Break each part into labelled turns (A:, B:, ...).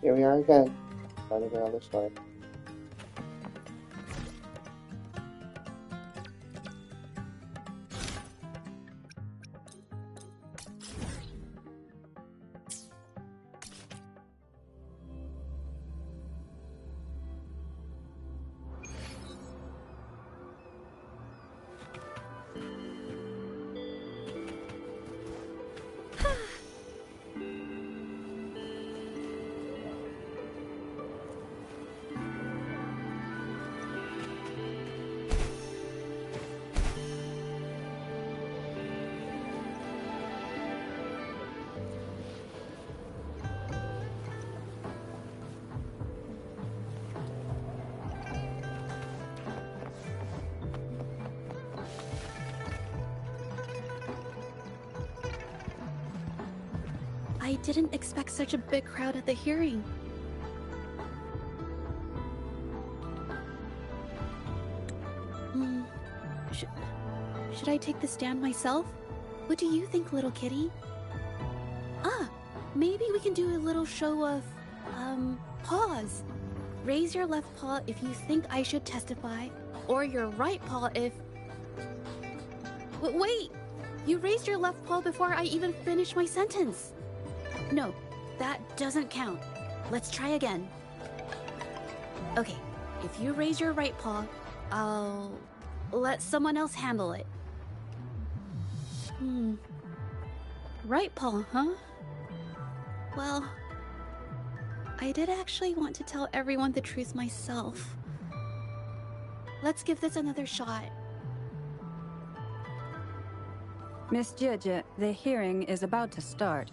A: Here we are again, starting another story.
B: I didn't expect such a big crowd at the hearing. Should I take the stand myself? What do you think, little kitty? Maybe we can do a little show of, paws. Raise your left paw if you think I should testify, or your right paw if... Wait! You raised your left paw before I even finished my sentence. No, that doesn't count. Let's try again. Okay, if you raise your right paw, I'll let someone else handle it. Right paw, huh? Well, I did actually want to tell everyone the truth myself. Let's give this another shot.
C: Miss Jieje, the hearing is about to start.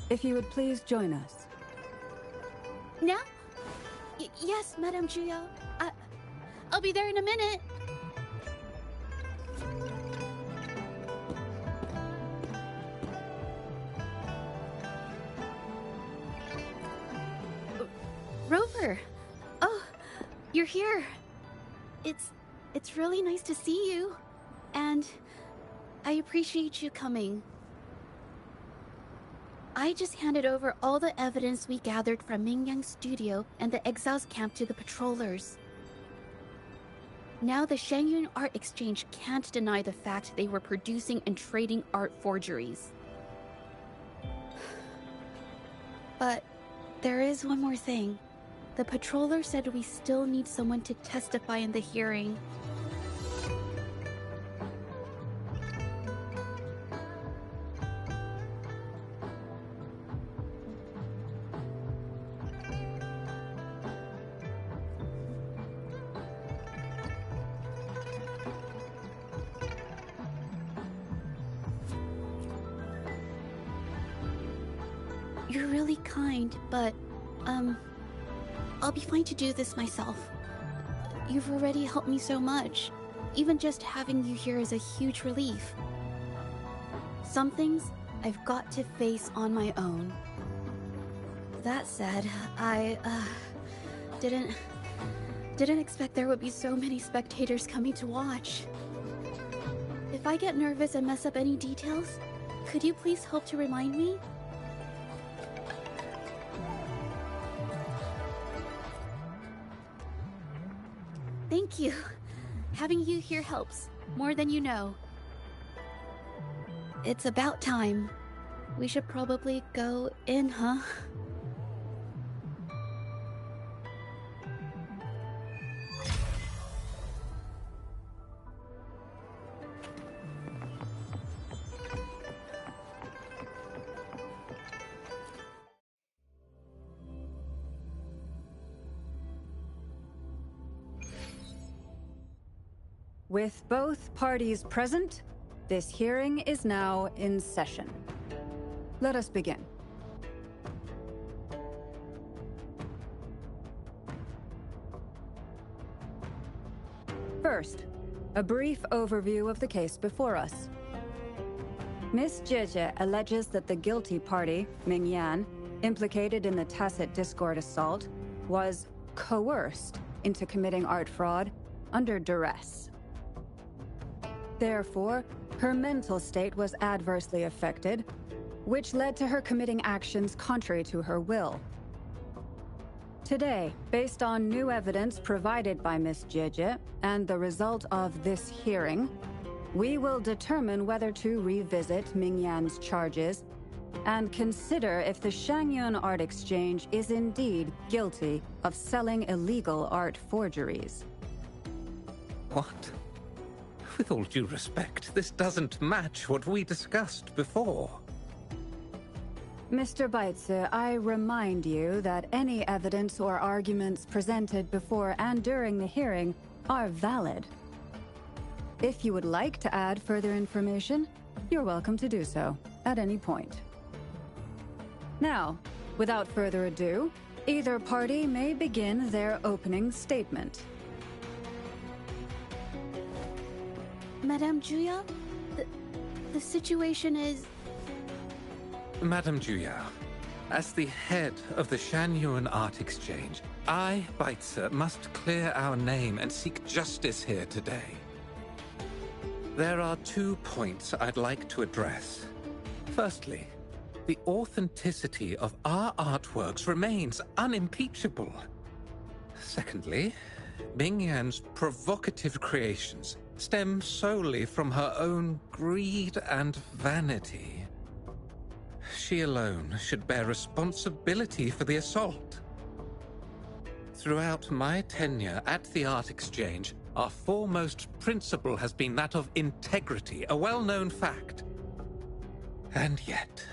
C: If you would please join us.
B: Now? Yes, Madame Juyo. I'll be there in a minute. Rover! Oh, you're here. It's really nice to see you. And I appreciate you coming. I just handed over all the evidence we gathered from Mingyang's studio and the Exiles camp to the patrollers. Now the Shangyun Art Exchange can't deny the fact they were producing and trading art forgeries. But there is one more thing. The patroller said we still need someone to testify in the hearing. You're really kind, but, I'll be fine to do this myself. You've already helped me so much. Even just having you here is a huge relief. Some things I've got to face on my own. That said, I, didn't expect there would be so many spectators coming to watch. If I get nervous and mess up any details, could you please help to remind me? Thank you. Having you here helps, more than you know. It's about time. We should probably go in, huh?
C: With both parties present, this hearing is now in session. Let us begin. First, a brief overview of the case before us. Miss Jieje alleges that the guilty party, Mingyan, implicated in the tacit discord assault, was coerced into committing art fraud under duress. Therefore, her mental state was adversely affected, which led to her committing actions contrary to her will. Today, based on new evidence provided by Miss Jie and the result of this hearing, we will determine whether to revisit Mingyan's charges and consider if the Shangyun Art Exchange is indeed guilty of selling illegal art forgeries.
D: What? With all due respect, this doesn't match what we discussed before.
C: Mr. Baitze, I remind you that any evidence or arguments presented before and during the hearing are valid. If you would like to add further information, you're welcome to do so at any point. Now, without further ado, either party may begin their opening statement.
B: Madame Juya, the situation is...
D: Madame Juya, as the head of the Shangyun Art Exchange, I, Baitze, must clear our name and seek justice here today. There are 2 points I'd like to address. Firstly, the authenticity of our artworks remains unimpeachable. Secondly, Mingyan's provocative creations stem solely from her own greed and vanity. She alone should bear responsibility for the assault. Throughout my tenure at the Art Exchange, our foremost principle has been that of integrity, a well-known fact. And yet,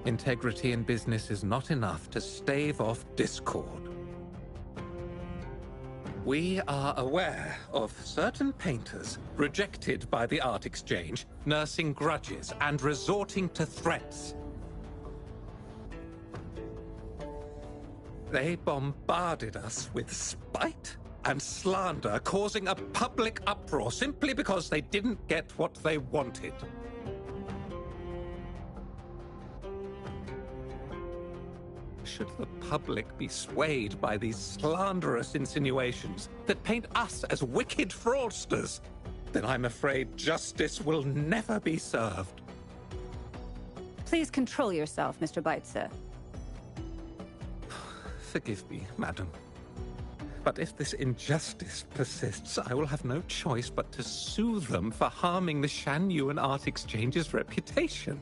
D: integrity in business is not enough to stave off discord. We are aware of certain painters rejected by the Art Exchange, nursing grudges and resorting to threats. They bombarded us with spite and slander, causing a public uproar simply because they didn't get what they wanted. Should the public be swayed by these slanderous insinuations that paint us as wicked fraudsters, then I'm afraid justice will never be served.
C: Please control yourself, Mr. Baitze.
D: Forgive me, madam. But if this injustice persists, I will have no choice but to sue them for harming the Shangyun Art Exchange's reputation.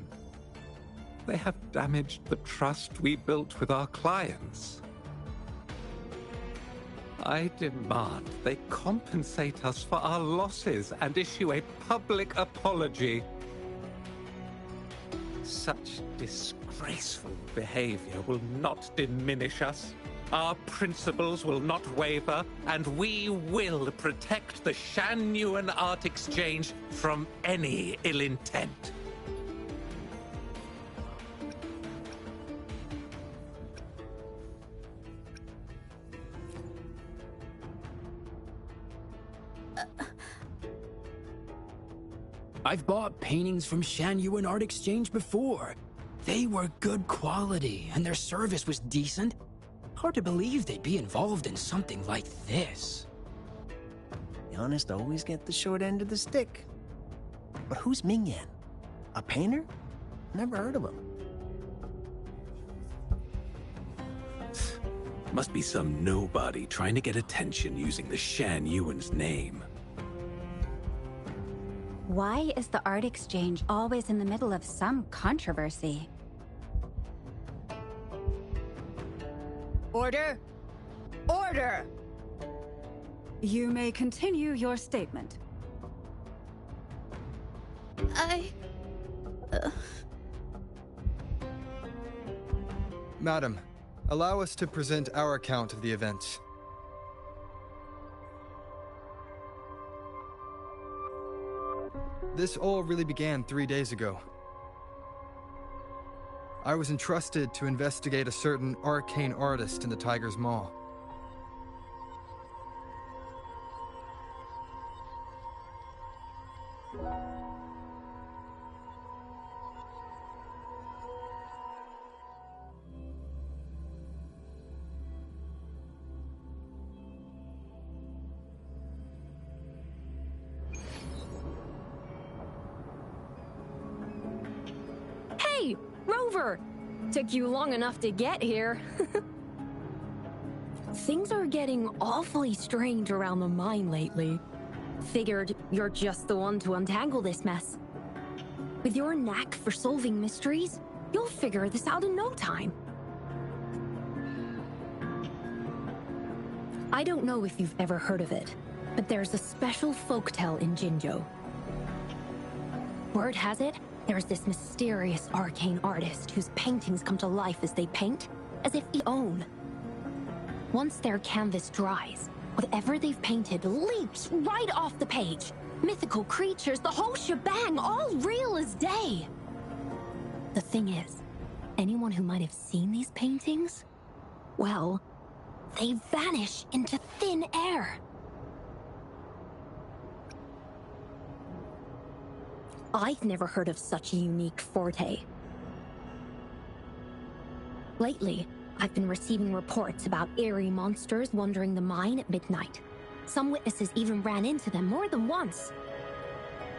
D: They have damaged the trust we built with our clients. I demand they compensate us for our losses and issue a public apology. Such disgraceful behavior will not diminish us. Our principles will not waver, and we will protect the Shangyun Art Exchange from any ill intent.
E: I've bought paintings from Shangyun Art Exchange before. They were good quality, and their service was decent. Hard to believe they'd be involved in something like this.
F: The honest always get the short end of the stick. But who's Mingyan? A painter? Never heard of him.
E: Must be some nobody trying to get attention using the Shangyun's name.
G: Why is the Art Exchange always in the middle of some controversy?
C: Order! Order! You may continue your statement.
H: Madam, allow us to present our account of the events. This all really began 3 days ago. I was entrusted to investigate a certain arcane artist in the Tiger's Maw.
I: Hey, Rover! Took you long enough to get here. Things are getting awfully strange around the mine lately. Figured you're just the one to untangle this mess. With your knack for solving mysteries, you'll figure this out in no time. I don't know if you've ever heard of it, but there's a special folktale in Jinzhou. Word has it, there's this mysterious arcane artist whose paintings come to life as they paint, as if they own. Once their canvas dries, whatever they've painted leaps right off the page. Mythical creatures, the whole shebang, all real as day. The thing is, anyone who might have seen these paintings, well, they vanish into thin air. I've never heard of such a unique forte. Lately, I've been receiving reports about eerie monsters wandering the mine at midnight. Some witnesses even ran into them more than once.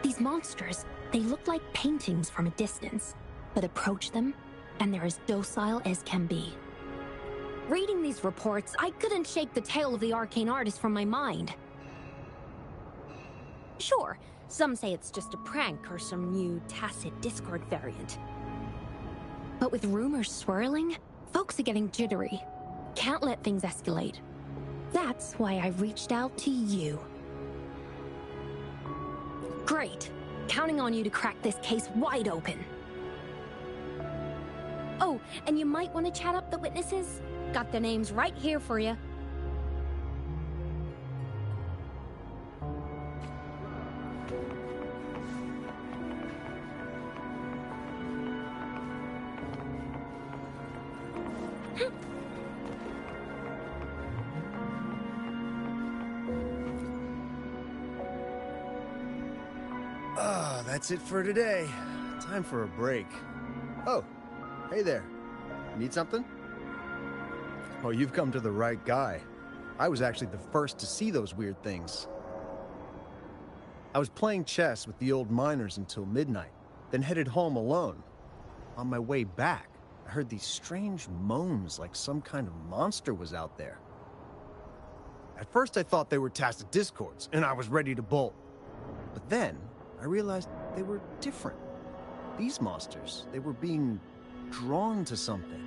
I: These monsters, they look like paintings from a distance, but approach them, and they're as docile as can be. Reading these reports, I couldn't shake the tale of the arcane artist from my mind. Sure, some say it's just a prank or some new tacit Discord variant. But with rumors swirling, folks are getting jittery. Can't let things escalate. That's why I reached out to you. Great. Counting on you to crack this case wide open. Oh, and you might want to chat up the witnesses. Got their names right here for you.
F: That's it for today. Time for a break. Oh, hey there. Need something? Oh, you've come to the right guy. I was actually the first to see those weird things. I was playing chess with the old miners until midnight, then headed home alone. On my way back, I heard these strange moans like some kind of monster was out there. At first I thought they were tacit discords, and I was ready to bolt. But then, I realized they were different. These monsters, they were being drawn to something.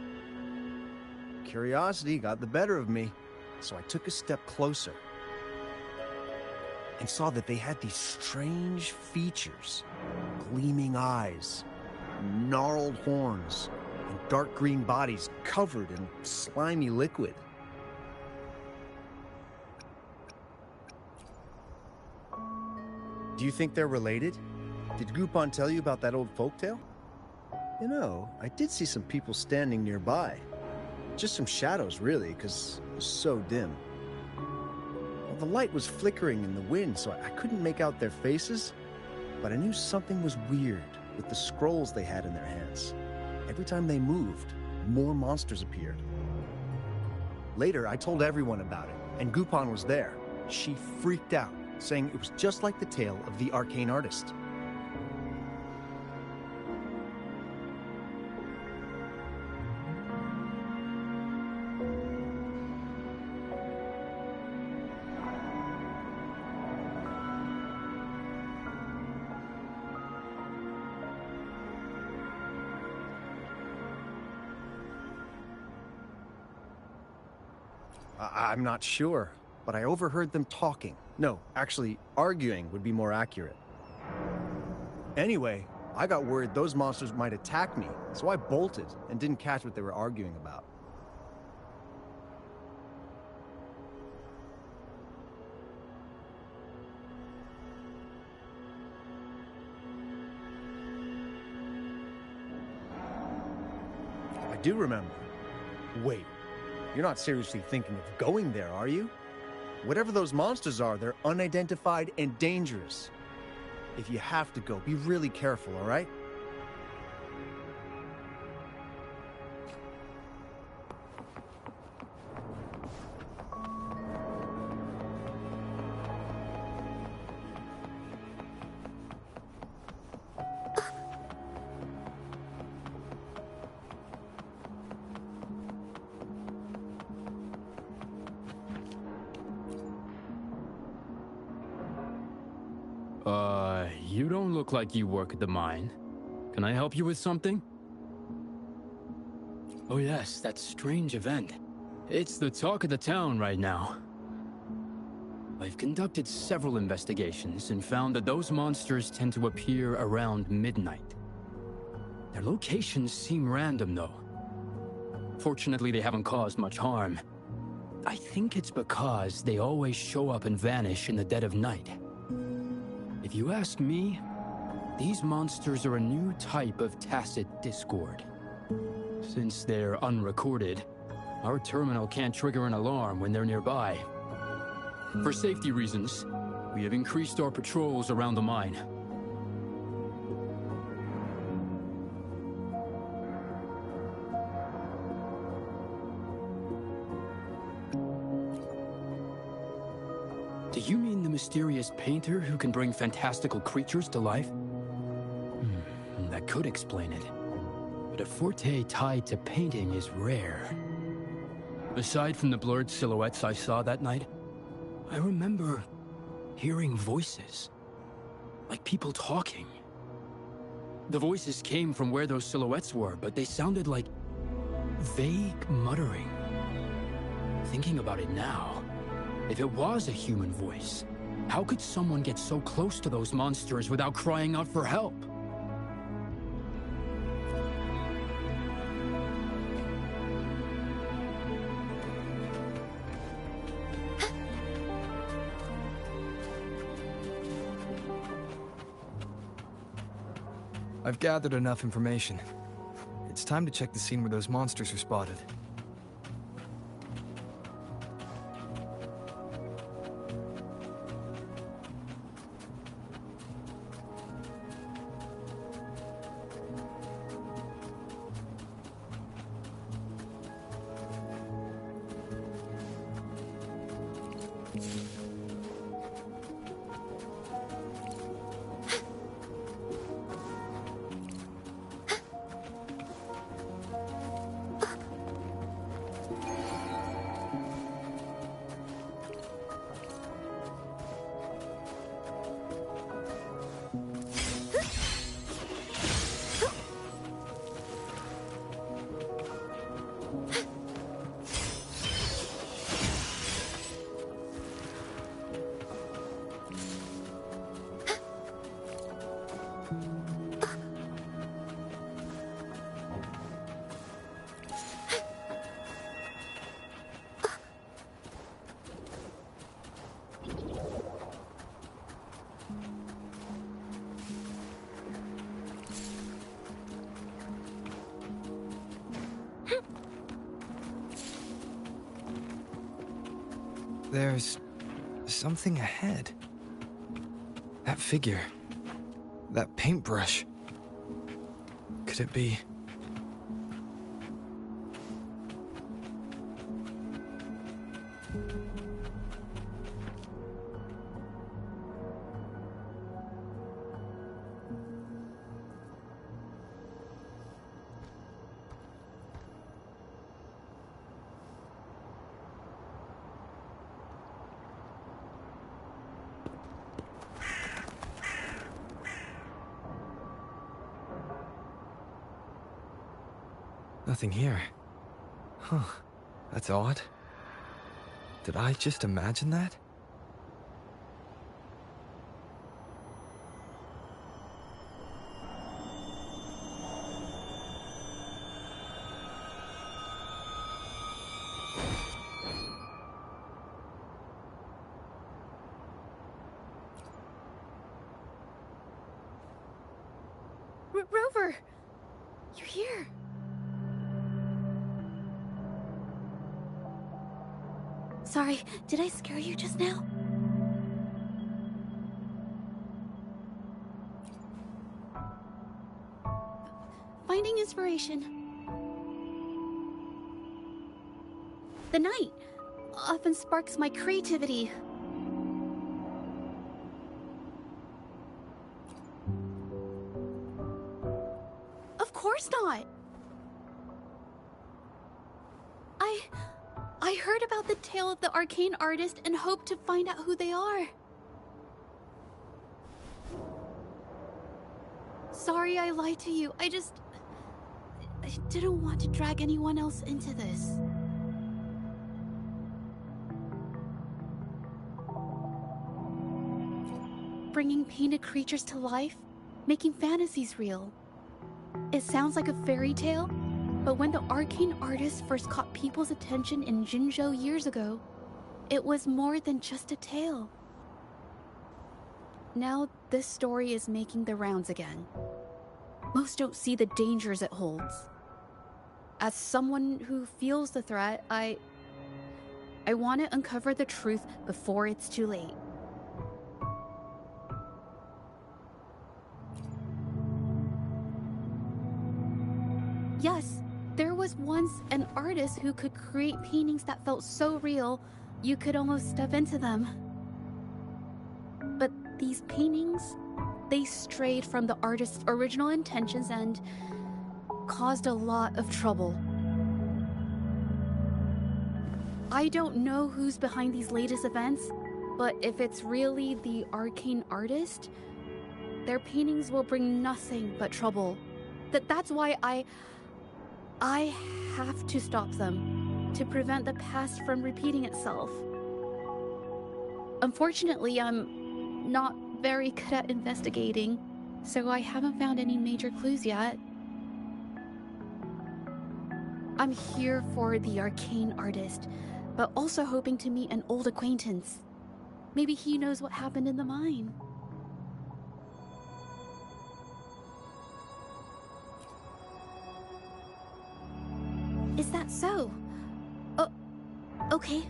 F: Curiosity got the better of me, so I took a step closer and saw that they had these strange features. Gleaming eyes, gnarled horns, and dark green bodies covered in slimy liquid. Do you think they're related? Did Gupon tell you about that old folktale? You know, I did see some people standing nearby. Just some shadows, really, because it was so dim. Well, the light was flickering in the wind, so I couldn't make out their faces, but I knew something was weird with the scrolls they had in their hands. Every time they moved, more monsters appeared. Later, I told everyone about it, and Gupon was there. She freaked out, saying it was just like the tale of the arcane artist. I'm not sure, but I overheard them talking. No, actually, arguing would be more accurate. Anyway, I got worried those monsters might attack me, so I bolted and didn't catch what they were arguing about. I do remember. Wait. You're not seriously thinking of going there, are you? Whatever those monsters are, they're unidentified and dangerous. If you have to go, be really careful, all right?
E: You don't look like you work at the mine. Can I help you with something? Oh yes, that strange event. It's the talk of the town right now. I've conducted several investigations and found that those monsters tend to appear around midnight. Their locations seem random, though. Fortunately, they haven't caused much harm. I think it's because they always show up and vanish in the dead of night. If you ask me, these monsters are a new type of tacit discord. Since they're unrecorded, our terminal can't trigger an alarm when they're nearby. For safety reasons, we have increased our patrols around the mine. Do you mean the mysterious painter who can bring fantastical creatures to life? That could explain it. But a forte tied to painting is rare. Aside from the blurred silhouettes I saw that night, I remember hearing voices. Like people talking. The voices came from where those silhouettes were, but they sounded like vague muttering. Thinking about it now, if it was a human voice, how could someone get so close to those monsters without crying out for help?
H: I've gathered enough information. It's time to check the scene where those monsters were spotted. There's something ahead. That figure. That paintbrush. Could it be... Nothing here. Huh. That's odd. Did I just imagine that?
B: Rover! You're here! Sorry, did I scare you just now? Finding inspiration. The night often sparks my creativity. Of course not! I heard about the tale of the arcane artist and hoped to find out who they are. sorry I lied to you. I didn't want to drag anyone else into this. Bringing painted creatures to life, making fantasies real. It sounds like a fairy tale, but when the arcane artist first caught people's attention in Jinzhou years ago, it was more than just a tale. Now this story is making the rounds again. Most don't see the dangers it holds. As someone who feels the threat, I want to uncover the truth before it's too late. Yes, there was once an artist who could create paintings that felt so real, you could almost step into them. But these paintings, they strayed from the artist's original intentions and caused a lot of trouble. I don't know who's behind these latest events, but if it's really the arcane artist, their paintings will bring nothing but trouble. That's why I have to stop them, to prevent the past from repeating itself. Unfortunately, I'm not very good at investigating, so I haven't found any major clues yet. I'm here for the arcane artist, but also hoping to meet an old acquaintance. Maybe he knows what happened in the mine. Is that so? Oh, okay.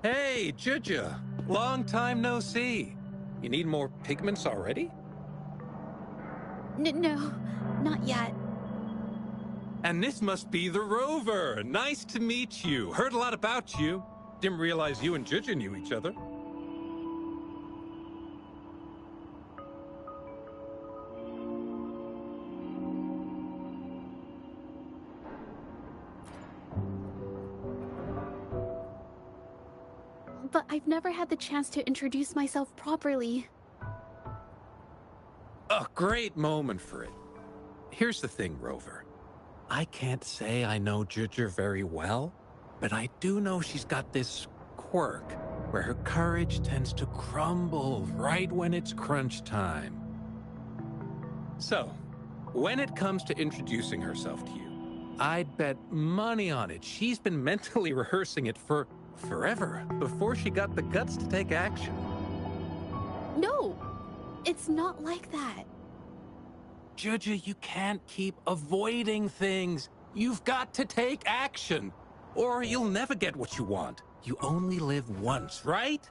D: Hey, Juja! Long time no see. You need more pigments already?
B: No, not yet.
D: And this must be the Rover! Nice to meet you. Heard a lot about you. Didn't realize you and Juja knew each other.
B: But I've never had the chance to introduce myself properly.
D: A great moment for it. Here's the thing, Rover. I can't say I know Juja very well, but I do know she's got this quirk where her courage tends to crumble right when it's crunch time. So, when it comes to introducing herself to you, I'd bet money on it she's been mentally rehearsing it for forever before she got the guts to take action.
B: No, it's not like that.
D: Juja, you can't keep avoiding things. You've got to take action, or you'll never get what you want. You only live once, right?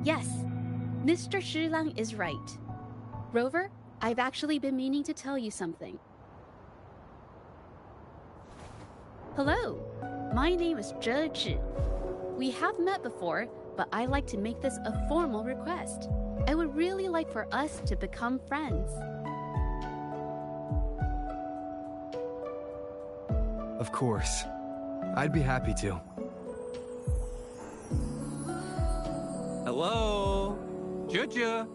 B: Yes, Mr. Shilang is right. Rover, I've actually been meaning to tell you something. Hello, my name is Zhe Zhi. We have met before, but I like to make this a formal request. I would really like for us to become friends.
H: Of course. I'd be happy to.
D: Hello? Juja?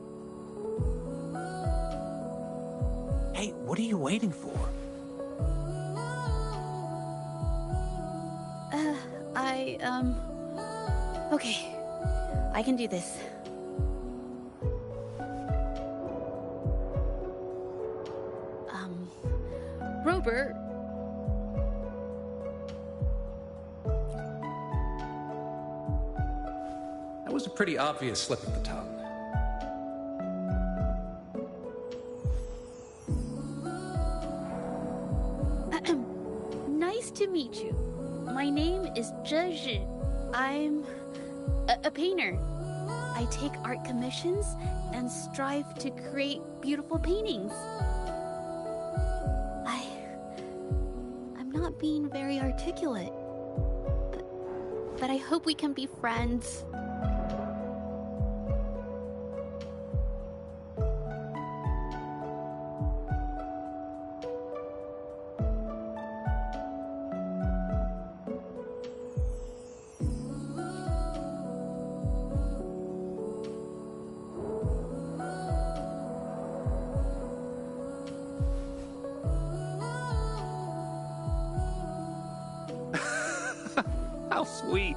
D: Hey, what are you waiting for?
B: Okay, I can do this. Robert.
D: That was a pretty obvious slip of the tongue.
B: Nice to meet you. My name is Zhe. I'm a painter. I take art commissions and strive to create beautiful paintings. I'm not being very articulate, but I hope we can be friends.
D: How sweet.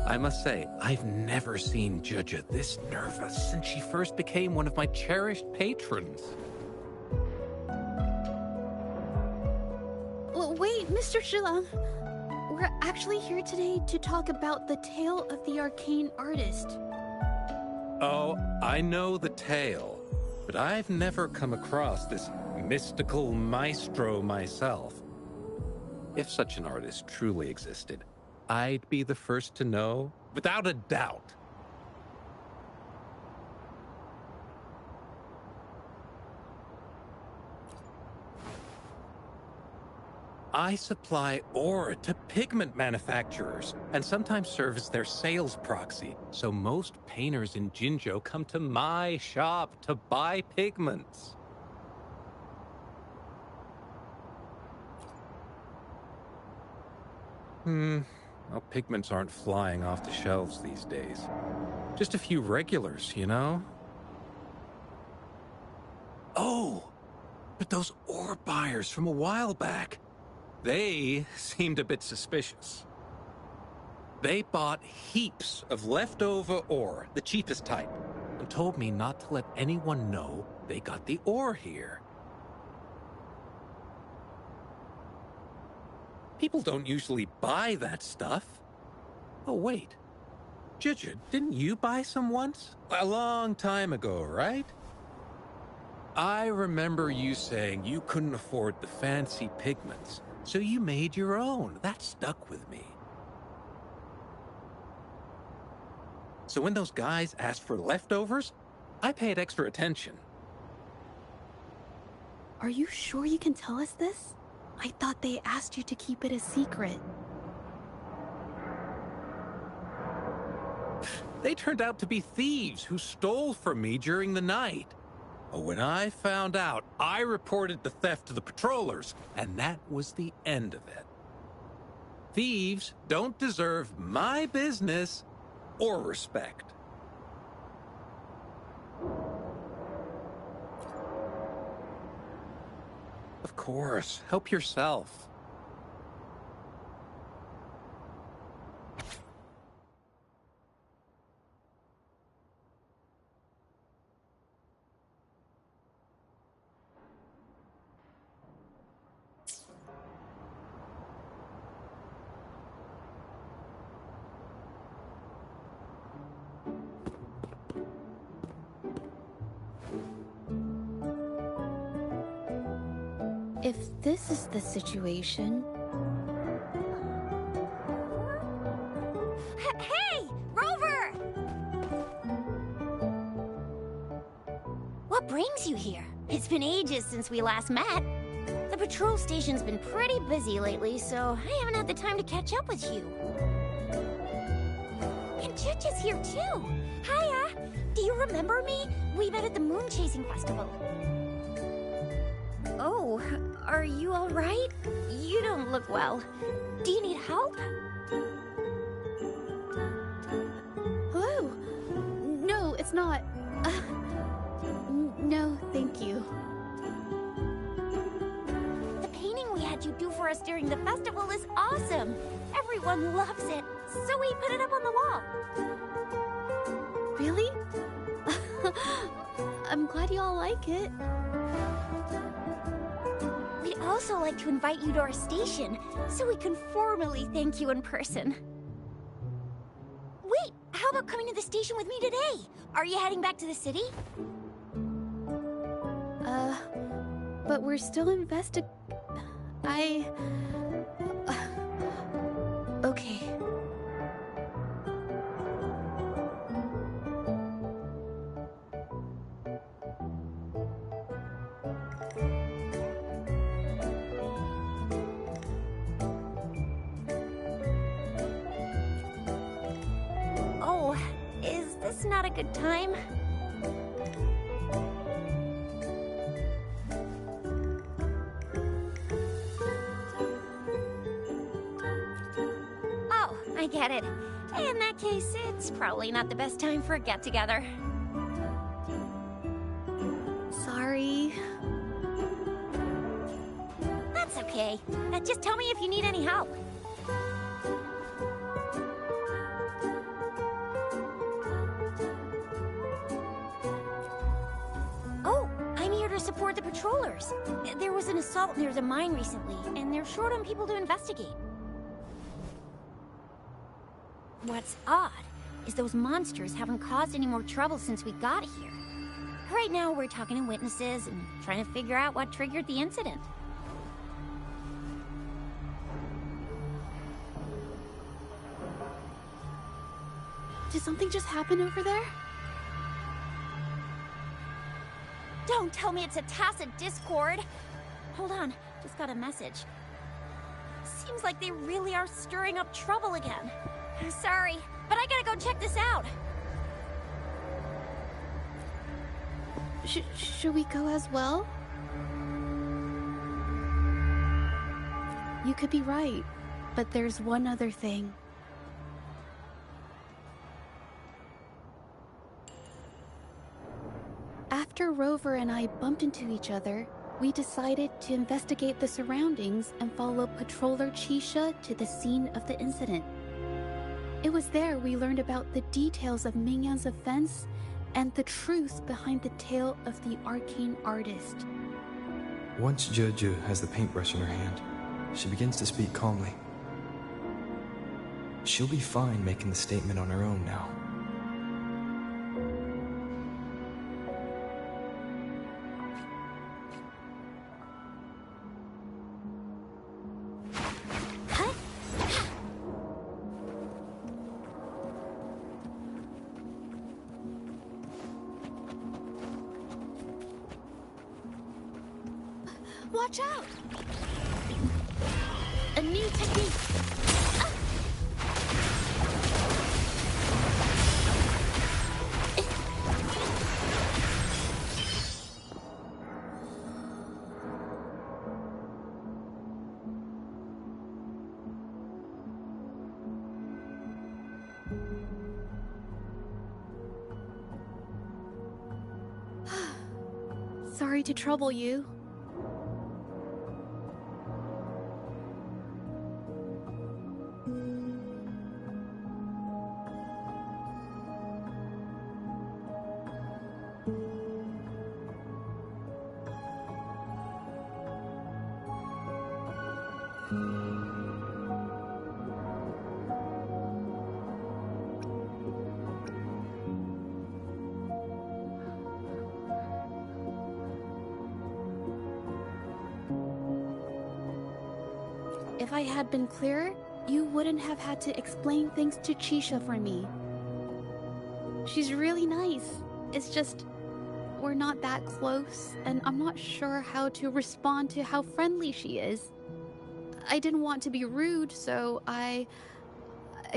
D: I must say, I've never seen Juja this nervous since she first became one of my cherished patrons.
B: Well, wait, Mr. Shilang. We're actually here today to talk about the tale of the arcane artist.
D: Oh, I know the tale, but I've never come across this mystical maestro myself. If such an artist truly existed, I'd be the first to know, without a doubt. I supply ore to pigment manufacturers and sometimes serve as their sales proxy, so most painters in Jinzhou come to my shop to buy pigments. Well, pigments aren't flying off the shelves these days. Just a few regulars, you know? Oh, but those ore buyers from a while back, they seemed a bit suspicious. They bought heaps of leftover ore, the cheapest type, and told me not to let anyone know they got the ore here. People don't usually buy that stuff. Oh, wait. Jujud, didn't you buy some once? A long time ago, right? I remember you saying you couldn't afford the fancy pigments, so you made your own. That stuck with me. So when those guys asked for leftovers, I paid extra attention.
B: Are you sure you can tell us this? I thought they asked you to keep it a secret.
D: They turned out to be thieves who stole from me during the night. But when I found out, I reported the theft to the patrollers, and that was the end of it. Thieves don't deserve my business or respect. Of course, help yourself.
B: If this is the situation...
I: Hey! Rover! What brings you here? It's been ages since we last met. The patrol station's been pretty busy lately, so I haven't had the time to catch up with you. And Chich is here too. Hiya! Do you remember me? We met at the Moon Chasing Festival. Oh, are you all right? You don't look well. Do you need help?
B: Hello? No, it's not. No, thank you.
I: The painting we had you do for us during the festival is awesome. Everyone loves it, so we put it up on the wall.
B: Really? I'm glad you all like it.
I: We'd
J: also like to invite you to our station, so we can formally thank you in person. Wait, how about coming to the station with me today? Are you heading back to the city?
B: But we're still okay.
J: Oh, is this not a good time? Oh, I get it. In that case, it's probably not the best time for a get-together.
B: Sorry.
J: That's okay. Just tell me if you need any help. Oh, I'm here to support the patrollers. There was an assault near the mine recently, and they're short on people to investigate. What's odd is those monsters haven't caused any more trouble since we got here. Right now, we're talking to witnesses and trying to figure out what triggered the incident.
B: Did something just happen over there?
J: Don't tell me it's a tacit discord. Hold on, just got a message. Seems like they really are stirring up trouble again. Sorry, but I gotta go check this out.
B: Should we go as well? You could be right, but there's one other thing. After Rover and I bumped into each other, we decided to investigate the surroundings and follow Patroller Chisha to the scene of the incident. It was there we learned about the details of Mingyan's offense and the truth behind the tale of the arcane artist.
K: Once Juju has the paintbrush in her hand, she begins to speak calmly. She'll be fine making the statement on her own now.
B: Watch out! A new technique! Sorry to trouble you. If I had been clearer, you wouldn't have had to explain things to Chisha for me. She's really nice. It's just, we're not that close, and I'm not sure how to respond to how friendly she is. I didn't want to be rude, so I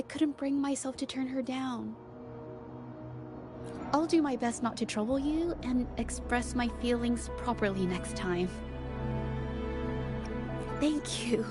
B: couldn't bring myself to turn her down. I'll do my best not to trouble you and express my feelings properly next time. Thank you.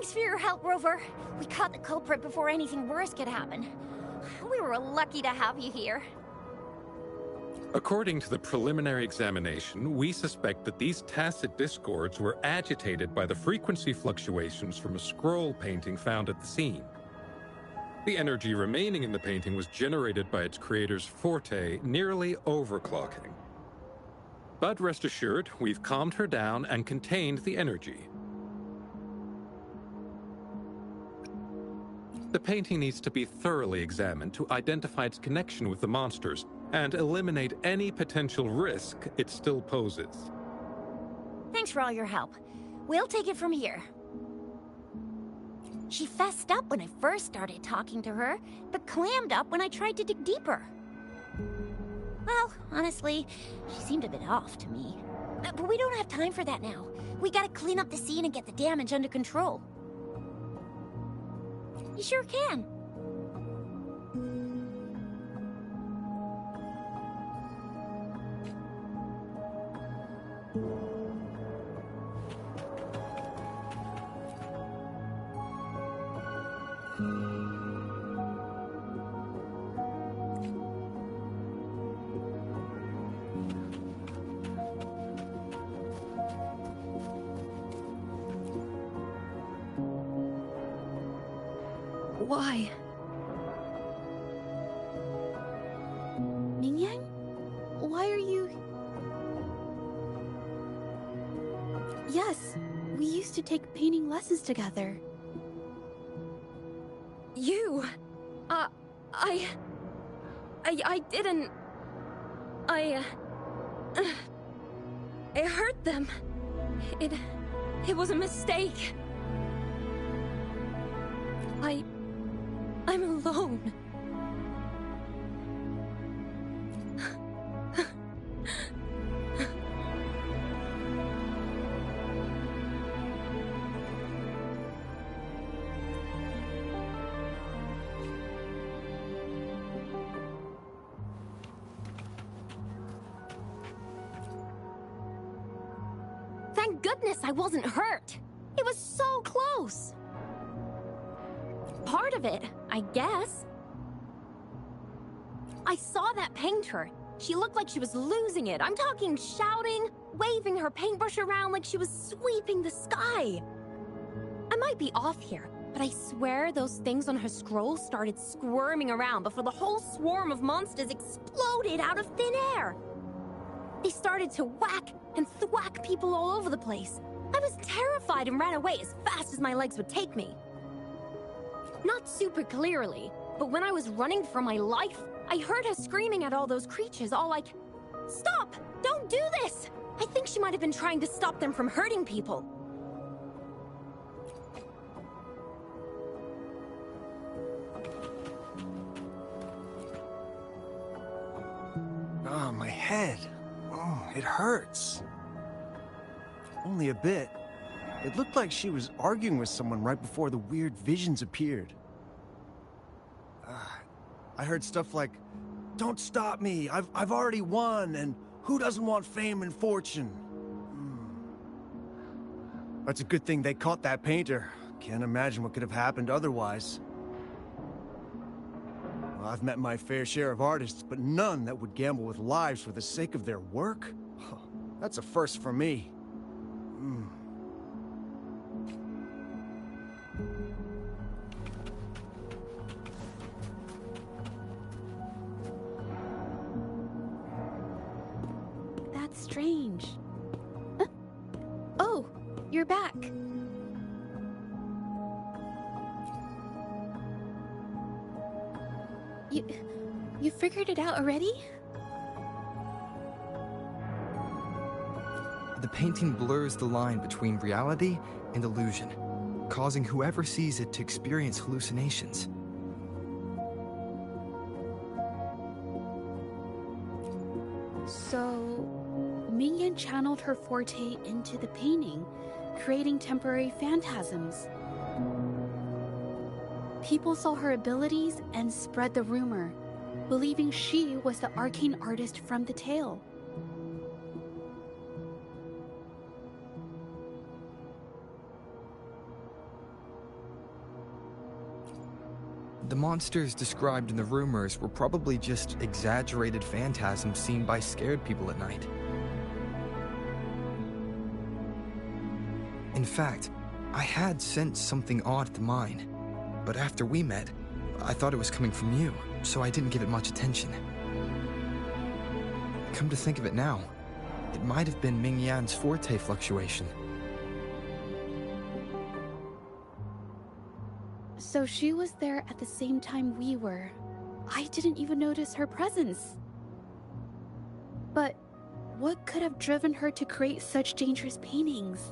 J: Thanks for your help, Rover. We caught the culprit before anything worse could happen. We were lucky to have you here.
D: According to the preliminary examination, we suspect that these tacit discords were agitated by the frequency fluctuations from a scroll painting found at the scene. The energy remaining in the painting was generated by its creator's forte, nearly overclocking. But rest assured, we've calmed her down and contained the energy. The painting needs to be thoroughly examined to identify its connection with the monsters and eliminate any potential risk it still poses.
J: Thanks for all your help. We'll take it from here. She fessed up when I first started talking to her, but clammed up when I tried to dig deeper. Well, honestly, she seemed a bit off to me. But we don't have time for that now. We gotta clean up the scene and get the damage under control. You sure can.
B: Why? Mingyan? Why are you... Yes, we used to take painting lessons together.
L: You... I didn't... I hurt them. It was a mistake. I'm alone.
I: Thank goodness I wasn't hurt. It was so close. Part of it, I guess. I saw that painter. She looked like she was losing it. I'm talking shouting, waving her paintbrush around like she was sweeping the sky. I might be off here, but I swear those things on her scroll started squirming around before the whole swarm of monsters exploded out of thin air. They started to whack and thwack people all over the place. I was terrified and ran away as fast as my legs would take me. Not super clearly, but when I was running for my life, I heard her screaming at all those creatures, all like, "Stop! Don't do this!" I think she might have been trying to stop them from hurting people.
F: Oh, my head. Oh, it hurts. Only a bit. It looked like she was arguing with someone right before the weird visions appeared. I heard stuff like, "Don't stop me, I've already won, and who doesn't want fame and fortune?" That's a good thing they caught that painter. Can't imagine what could have happened otherwise. Well, I've met my fair share of artists, but none that would gamble with lives for the sake of their work? That's a first for me.
B: That's strange. Huh? Oh, you're back. You figured it out already?
K: The painting blurs the line between reality and illusion, causing whoever sees it to experience hallucinations.
B: So, Mingyan channeled her forte into the painting, creating temporary phantasms. People saw her abilities and spread the rumor, believing she was the arcane artist from the tale.
K: The monsters described in the rumors were probably just exaggerated phantasms seen by scared people at night. In fact, I had sensed something odd at the mine, but after we met, I thought it was coming from you, so I didn't give it much attention. Come to think of it now, it might have been Ming Yan's forte fluctuation.
B: So she was there at the same time we were. I didn't even notice her presence. But what could have driven her to create such dangerous paintings?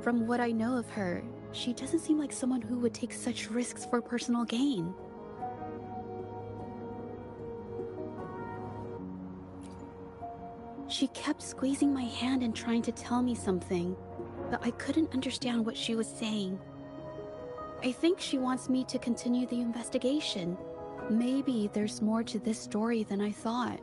B: From what I know of her, she doesn't seem like someone who would take such risks for personal gain. She kept squeezing my hand and trying to tell me something, but I couldn't understand what she was saying. I think she wants me to continue the investigation. Maybe there's more to this story than I thought.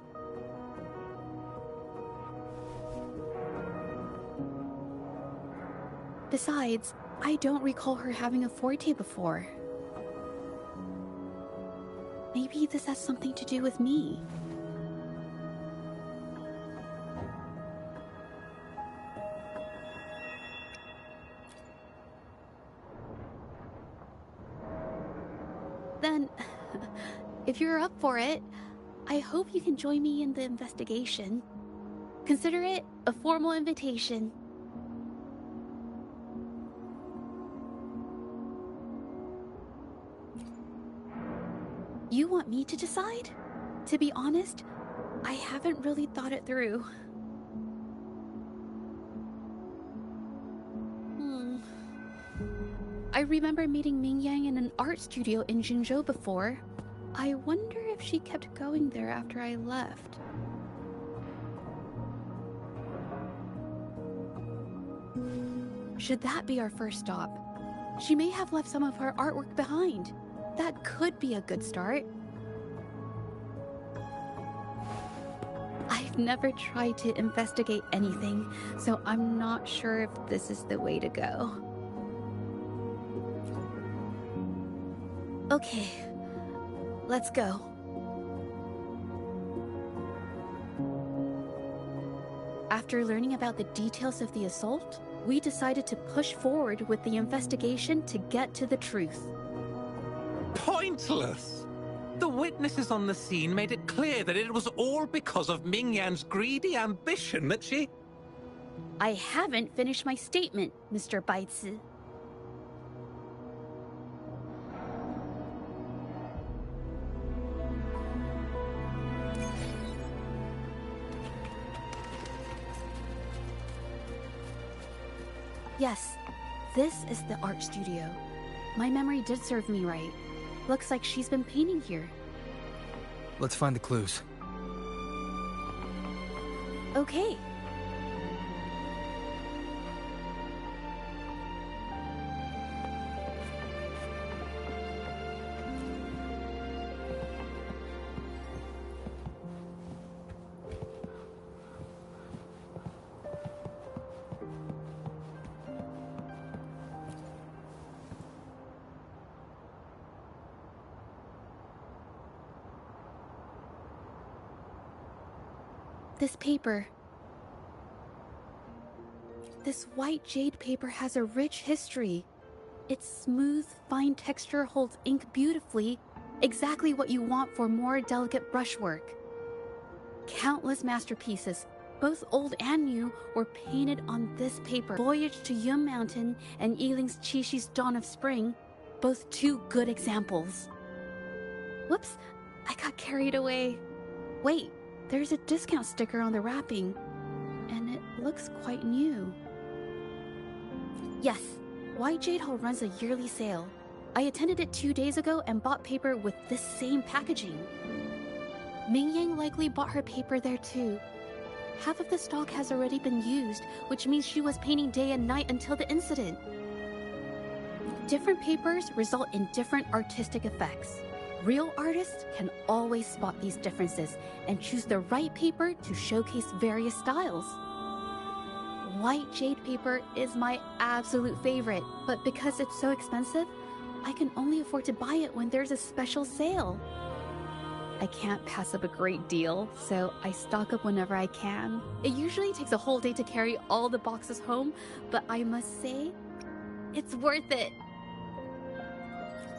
B: Besides, I don't recall her having a forte before. Maybe this has something to do with me. Then, if you're up for it, I hope you can join me in the investigation. Consider it a formal invitation. You want me to decide? To be honest, I haven't really thought it through. I remember meeting Ming Yang in an art studio in Jinzhou before. I wonder if she kept going there after I left. Should that be our first stop? She may have left some of her artwork behind. That could be a good start. I've never tried to investigate anything, so I'm not sure if this is the way to go. Okay, let's go. After learning about the details of the assault, we decided to push forward with the investigation to get to the truth.
D: Pointless! The witnesses on the scene made it clear that it was all because of Ming Yan's greedy ambition that she...
B: I haven't finished my statement, Mr. Baizi. Yes, this is the art studio. My memory did serve me right. Looks like she's been painting here.
K: Let's find the clues.
B: Okay. This paper. This white jade paper has a rich history. Its smooth, fine texture holds ink beautifully, exactly what you want for more delicate brushwork. Countless masterpieces, both old and new, were painted on this paper. Voyage to Yun Mountain and Yiling's Qixi's Dawn of Spring, both two good examples. Whoops, I got carried away. Wait. There's a discount sticker on the wrapping, and it looks quite new. Yes, White Jade Hall runs a yearly sale. I attended it 2 days ago and bought paper with this same packaging. Ming Yang likely bought her paper there too. Half of the stock has already been used, which means she was painting day and night until the incident. Different papers result in different artistic effects. Real artists can always spot these differences and choose the right paper to showcase various styles. White jade paper is my absolute favorite, but because it's so expensive, I can only afford to buy it when there's a special sale. I can't pass up a great deal, so I stock up whenever I can. It usually takes a whole day to carry all the boxes home, but I must say, it's worth it.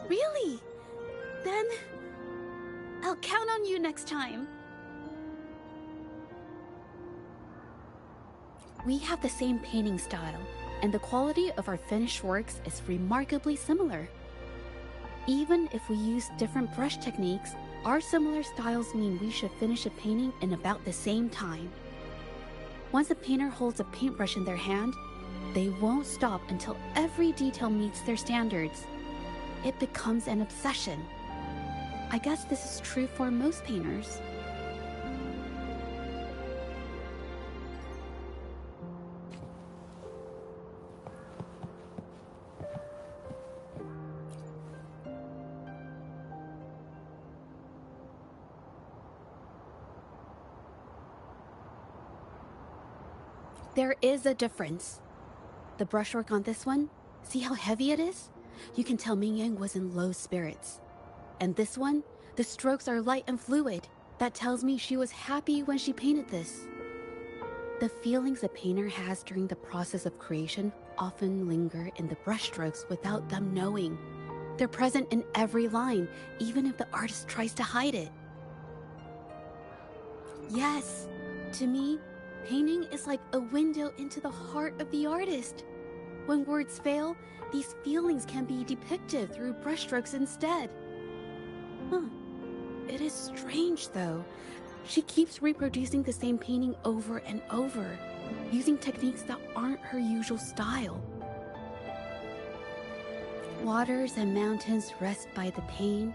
B: Really? Then I'll count on you next time. We have the same painting style, and the quality of our finished works is remarkably similar. Even if we use different brush techniques, our similar styles mean we should finish a painting in about the same time. Once a painter holds a paintbrush in their hand, they won't stop until every detail meets their standards. It becomes an obsession. I guess this is true for most painters. There is a difference. The brushwork on this one, see how heavy it is? You can tell Mingyang was in low spirits. And this one, the strokes are light and fluid. That tells me she was happy when she painted this. The feelings a painter has during the process of creation often linger in the brushstrokes without them knowing. They're present in every line, even if the artist tries to hide it. Yes, to me, painting is like a window into the heart of the artist. When words fail, these feelings can be depicted through brushstrokes instead. It is strange, though. She keeps reproducing the same painting over and over, using techniques that aren't her usual style. Waters and mountains rest by the pain,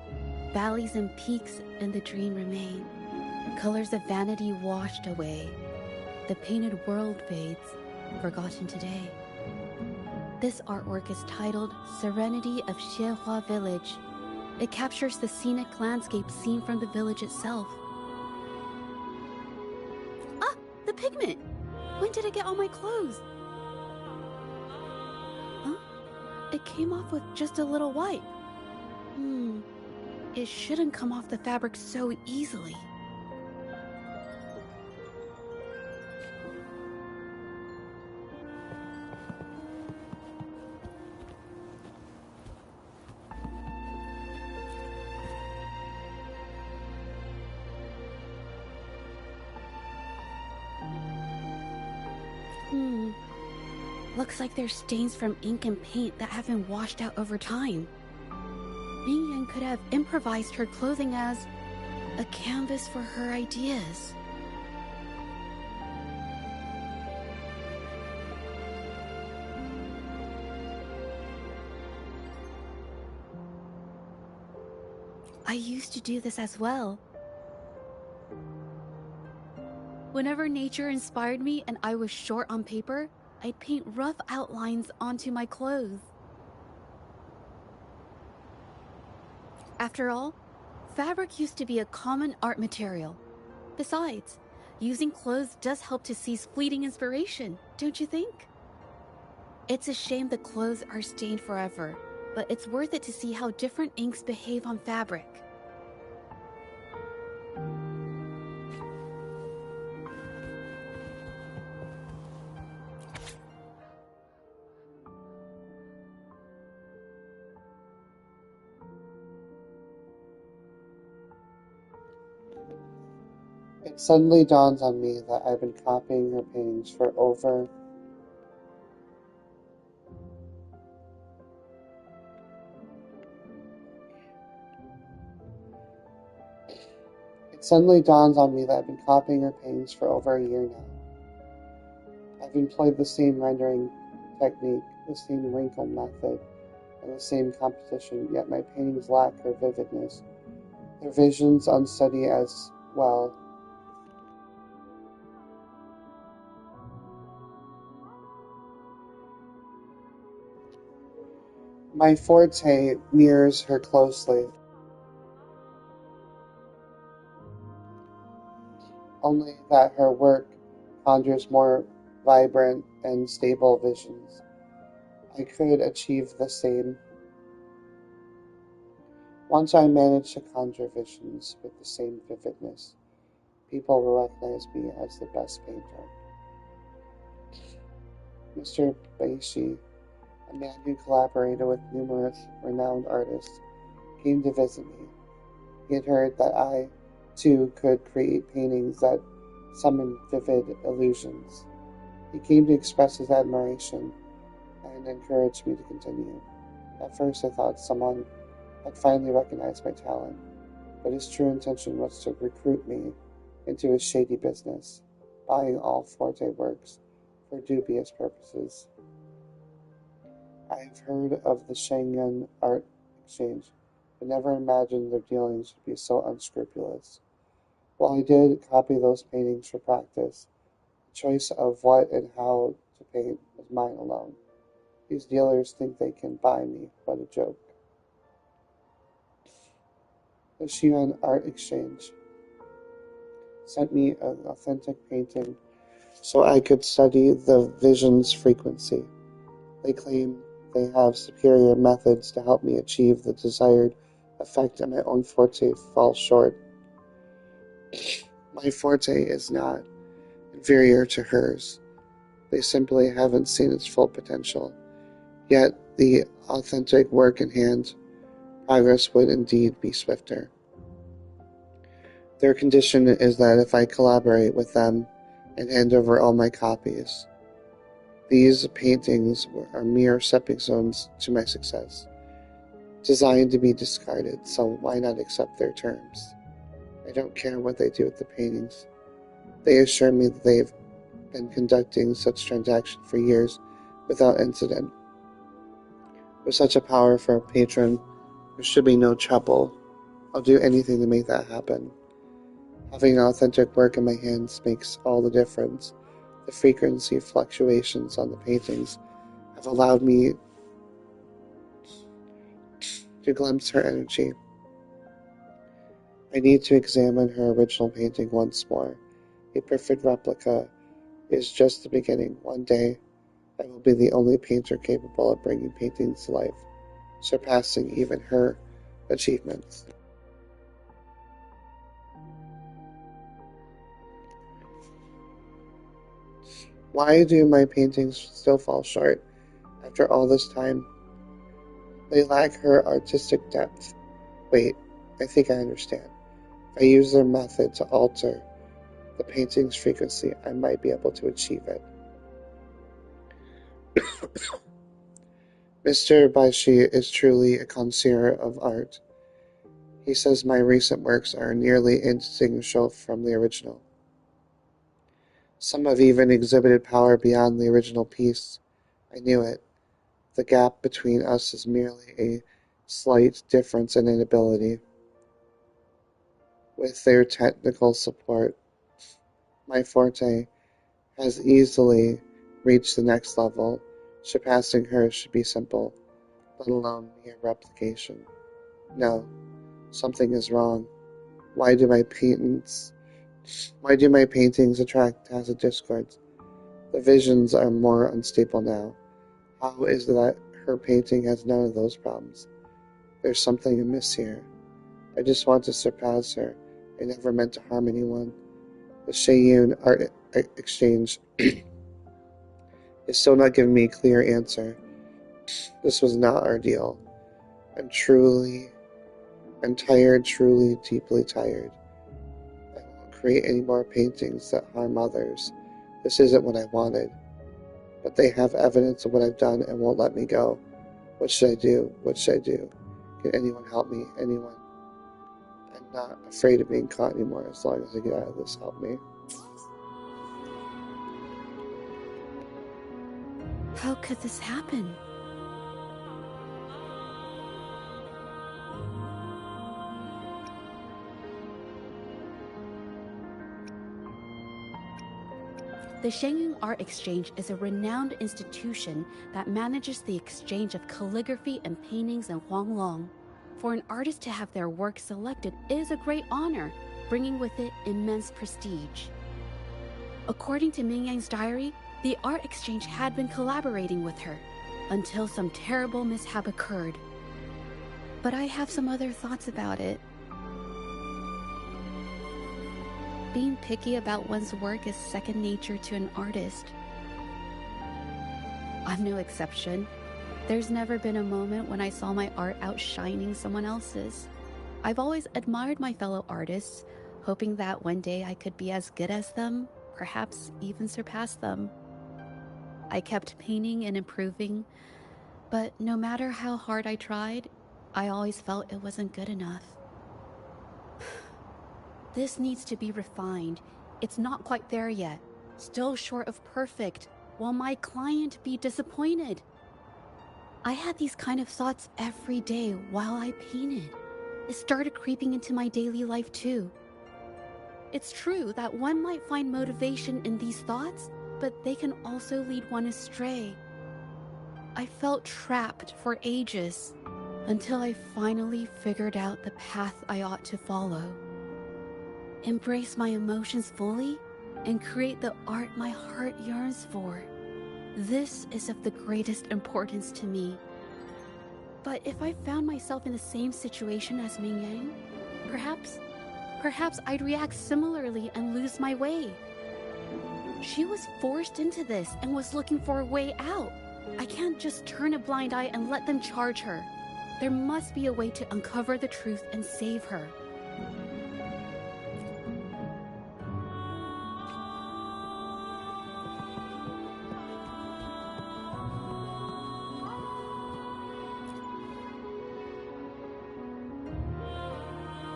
B: valleys and peaks in the dream remain. Colors of vanity washed away. The painted world fades, forgotten today. This artwork is titled Serenity of Xiehua Village. It captures the scenic landscape seen from the village itself. Ah, the pigment! When did it get on my clothes? Huh? It came off with just a little wipe. It shouldn't come off the fabric so easily. Looks like there's stains from ink and paint that have been washed out over time. Mingyang could have improvised her clothing as a canvas for her ideas. I used to do this as well. Whenever nature inspired me and I was short on paper, I'd paint rough outlines onto my clothes. After all, fabric used to be a common art material. Besides, using clothes does help to seize fleeting inspiration, don't you think? It's a shame the clothes are stained forever, but it's worth it to see how different inks behave on fabric.
A: It suddenly dawns on me that I've been copying her paintings for over... It suddenly dawns on me that I've been copying her paintings for over a year now. I've employed the same rendering technique, the same wrinkle method, and the same composition, yet my paintings lack her vividness. Their vision's unsteady as well. My forte mirrors her closely. only that her work conjures more vibrant and stable visions. I could achieve the same. Once I manage to conjure visions with the same vividness, people will recognize me as the best painter. Mr. Beishi, a man who collaborated with numerous renowned artists, came to visit me. He had heard that I, too, could create paintings that summoned vivid illusions. He came to express his admiration and encouraged me to continue. At first I thought someone had finally recognized my talent, but his true intention was to recruit me into his shady business, buying all Forte works for dubious purposes. I have heard of the Shangyun Art Exchange, but never imagined their dealings would be so unscrupulous. While I did copy those paintings for practice, the choice of what and how to paint was mine alone. These dealers think they can buy me. What a joke. The Shangyun Art Exchange sent me an authentic painting so I could study the vision's frequency. They claim they have superior methods to help me achieve the desired effect, and my own forte falls short. My forte is not inferior to hers. They simply haven't seen its full potential. Yet the authentic work in hand, progress would indeed be swifter. Their condition is that if I collaborate with them and hand over all my copies, these paintings are mere stepping stones to my success, designed to be discarded, so why not accept their terms? I don't care what they do with the paintings. They assure me that they've been conducting such transactions for years without incident. With such a power for a patron, there should be no trouble. I'll do anything to make that happen. Having authentic work in my hands makes all the difference. The frequency fluctuations on the paintings have allowed me to glimpse her energy. I need to examine her original painting once more. A perfect replica is just the beginning. One day, I will be the only painter capable of bringing paintings to life, surpassing even her achievements. Why do my paintings still fall short after all this time? They lack her artistic depth. Wait, I think I understand. If I use their method to alter the painting's frequency, I might be able to achieve it. Mr. Baishi is truly a connoisseur of art. He says my recent works are nearly indistinguishable from the original. Some have even exhibited power beyond the original piece. I knew it. The gap between us is merely a slight difference in ability. With their technical support, my forte has easily reached the next level. Surpassing her should be simple, let alone mere replication. No, something is wrong. Why do my paintings attract tacit discords? The visions are more unstable now. How is it that her painting has none of those problems? There's something amiss here. I just want to surpass her. I never meant to harm anyone. The Shangyun Art Exchange is still not giving me a clear answer. This was not our deal. I'm tired, truly, deeply tired. I won't create any more paintings that harm others. This isn't what I wanted. But they have evidence of what I've done and won't let me go. What should I do? What should I do? Can anyone help me? Anyone? I'm not afraid of being caught anymore. As long as I get out of this, help me.
B: How could this happen? The Shangyun Art Exchange is a renowned institution that manages the exchange of calligraphy and paintings in Huanglong. For an artist to have their work selected is a great honor, bringing with it immense prestige. According to Ming Yang's diary, the art exchange had been collaborating with her until some terrible mishap occurred. But I have some other thoughts about it. Being picky about one's work is second nature to an artist. I'm no exception. There's never been a moment when I saw my art outshining someone else's. I've always admired my fellow artists, hoping that one day I could be as good as them, perhaps even surpass them. I kept painting and improving, but no matter how hard I tried, I always felt it wasn't good enough. This needs to be refined. It's not quite there yet. Still short of perfect. Will my client be disappointed? I had these kind of thoughts every day while I painted. It started creeping into my daily life too. It's true that one might find motivation in these thoughts, but they can also lead one astray. I felt trapped for ages, until I finally figured out the path I ought to follow. Embrace my emotions fully, and create the art my heart yearns for. This is of the greatest importance to me. But if I found myself in the same situation as Ming Yang, perhaps I'd react similarly and lose my way. She was forced into this and was looking for a way out. I can't just turn a blind eye and let them charge her. There must be a way to uncover the truth and save her.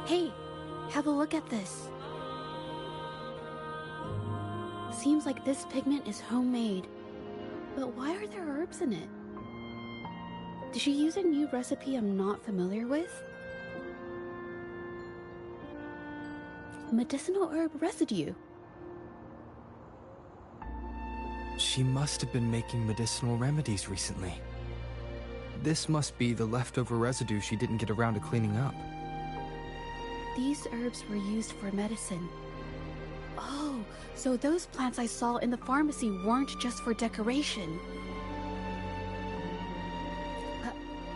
B: Hey, have a look at this. Seems like this pigment is homemade. But why are there herbs in it? Did she use a new recipe I'm not familiar with? Medicinal herb residue.
K: She must have been making medicinal remedies recently. This must be the leftover residue she didn't get around to cleaning up.
B: These herbs were used for medicine. Oh, so those plants I saw in the pharmacy weren't just for decoration.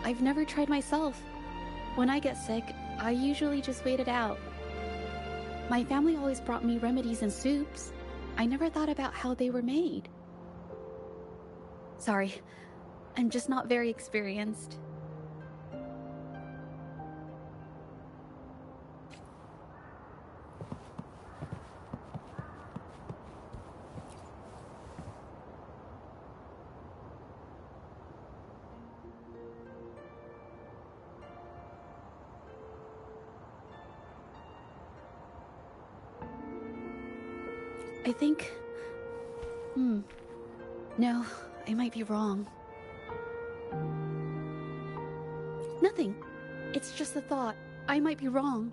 B: I've never tried myself. When I get sick, I usually just wait it out. My family always brought me remedies and soups. I never thought about how they were made. Sorry, I'm just not very experienced. I think... No, I might be wrong. Nothing. It's just a thought. I might be wrong.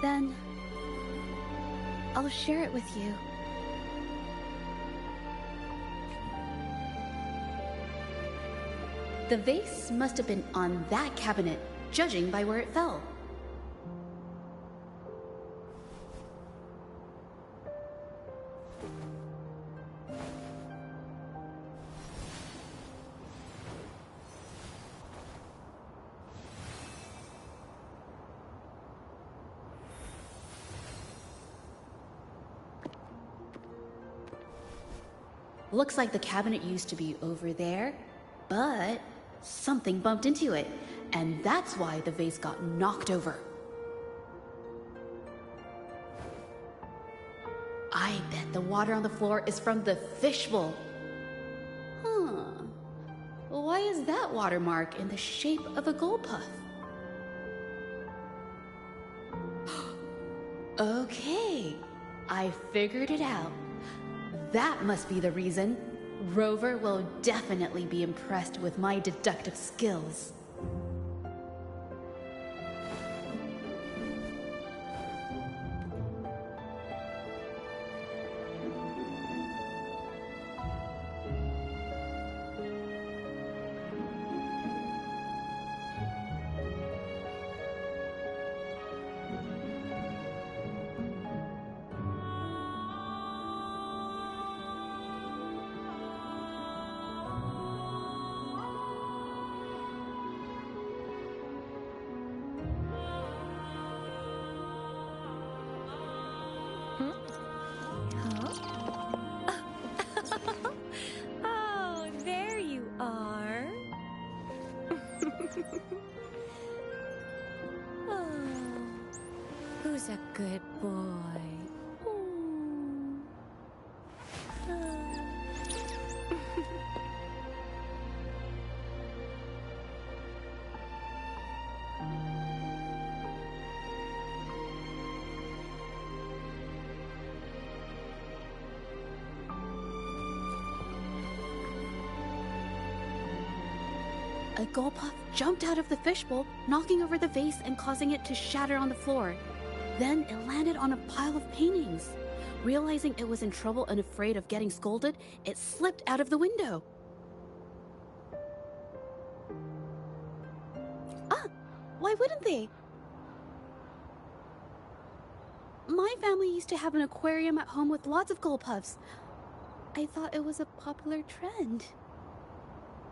B: then I'll share it with you. The vase must have been on that cabinet, judging by where it fell. Looks like the cabinet used to be over there, but something bumped into it, and that's why the vase got knocked over. I bet the water on the floor is from the fishbowl. Huh. Why is that watermark in the shape of a gold puff? Okay, I figured it out. That must be the reason. Rover will definitely be impressed with my deductive skills.
L: Oh, there you are. Oh, who's a good boy?
B: A gold puff jumped out of the fishbowl, knocking over the vase and causing it to shatter on the floor. Then it landed on a pile of paintings. Realizing it was in trouble and afraid of getting scolded, it slipped out of the window. Ah, why wouldn't they? My family used to have an aquarium at home with lots of gold puffs. I thought it was a popular trend.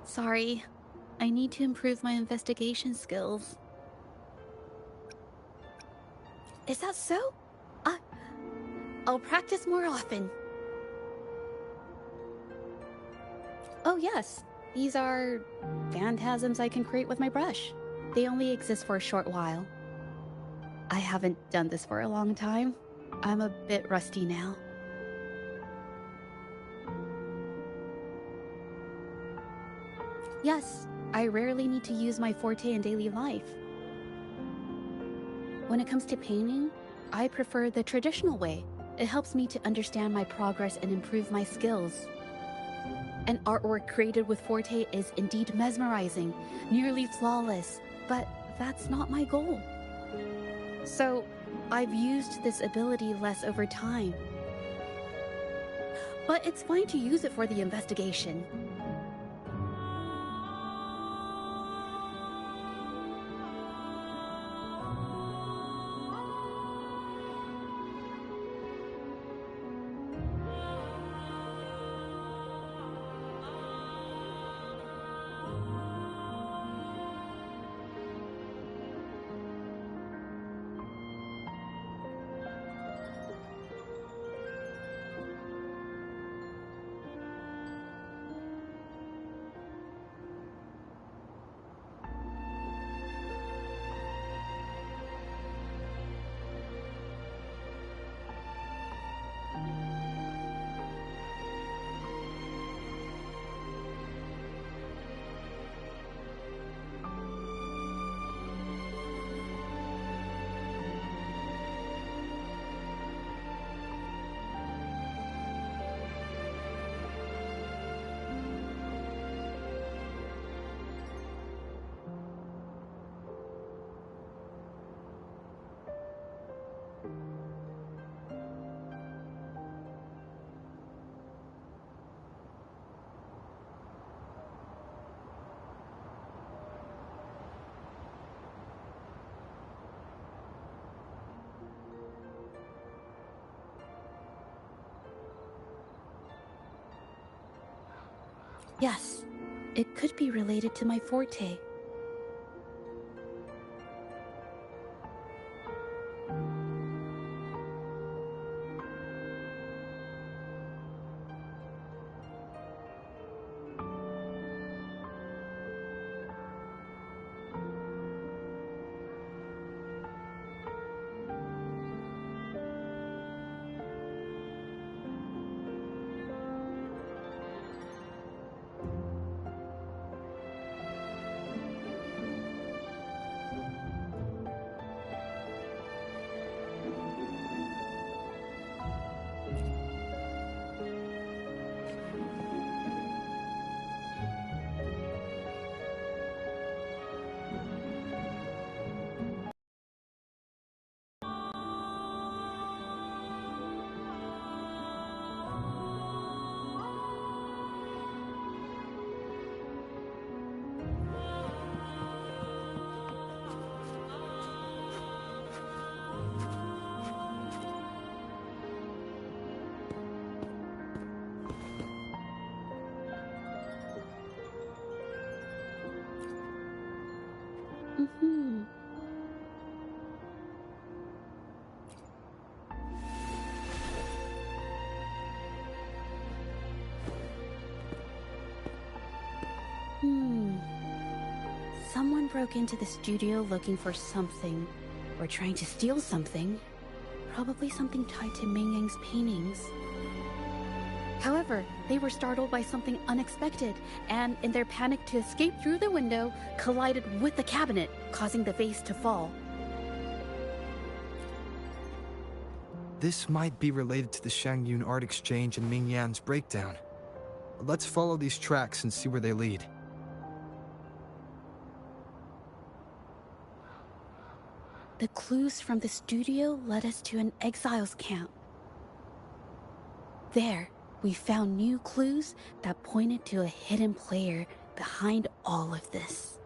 B: Sorry. I need to improve my investigation skills. Is that so? I'll practice more often. Oh yes, these are phantasms I can create with my brush. They only exist for a short while. I haven't done this for a long time. I'm a bit rusty now. Yes, I rarely need to use my forte in daily life. When it comes to painting, I prefer the traditional way. It helps me to understand my progress and improve my skills. An artwork created with forte is indeed mesmerizing, nearly flawless, but that's not my goal. So, I've used this ability less over time. But it's fine to use it for the investigation. Yes, it could be related to my forte. Mm-hmm. Someone broke into the studio looking for something, or trying to steal something. Probably something tied to Ming Yang's paintings. However, they were startled by something unexpected, and in their panic to escape through the window, collided with the cabinet, causing the vase to fall.
K: This might be related to the Shangyun art exchange and Ming Yan's breakdown. Let's follow these tracks and see where they lead.
B: The clues from the studio led us to an exiles camp. There, we found new clues that pointed to a hidden player behind all of this.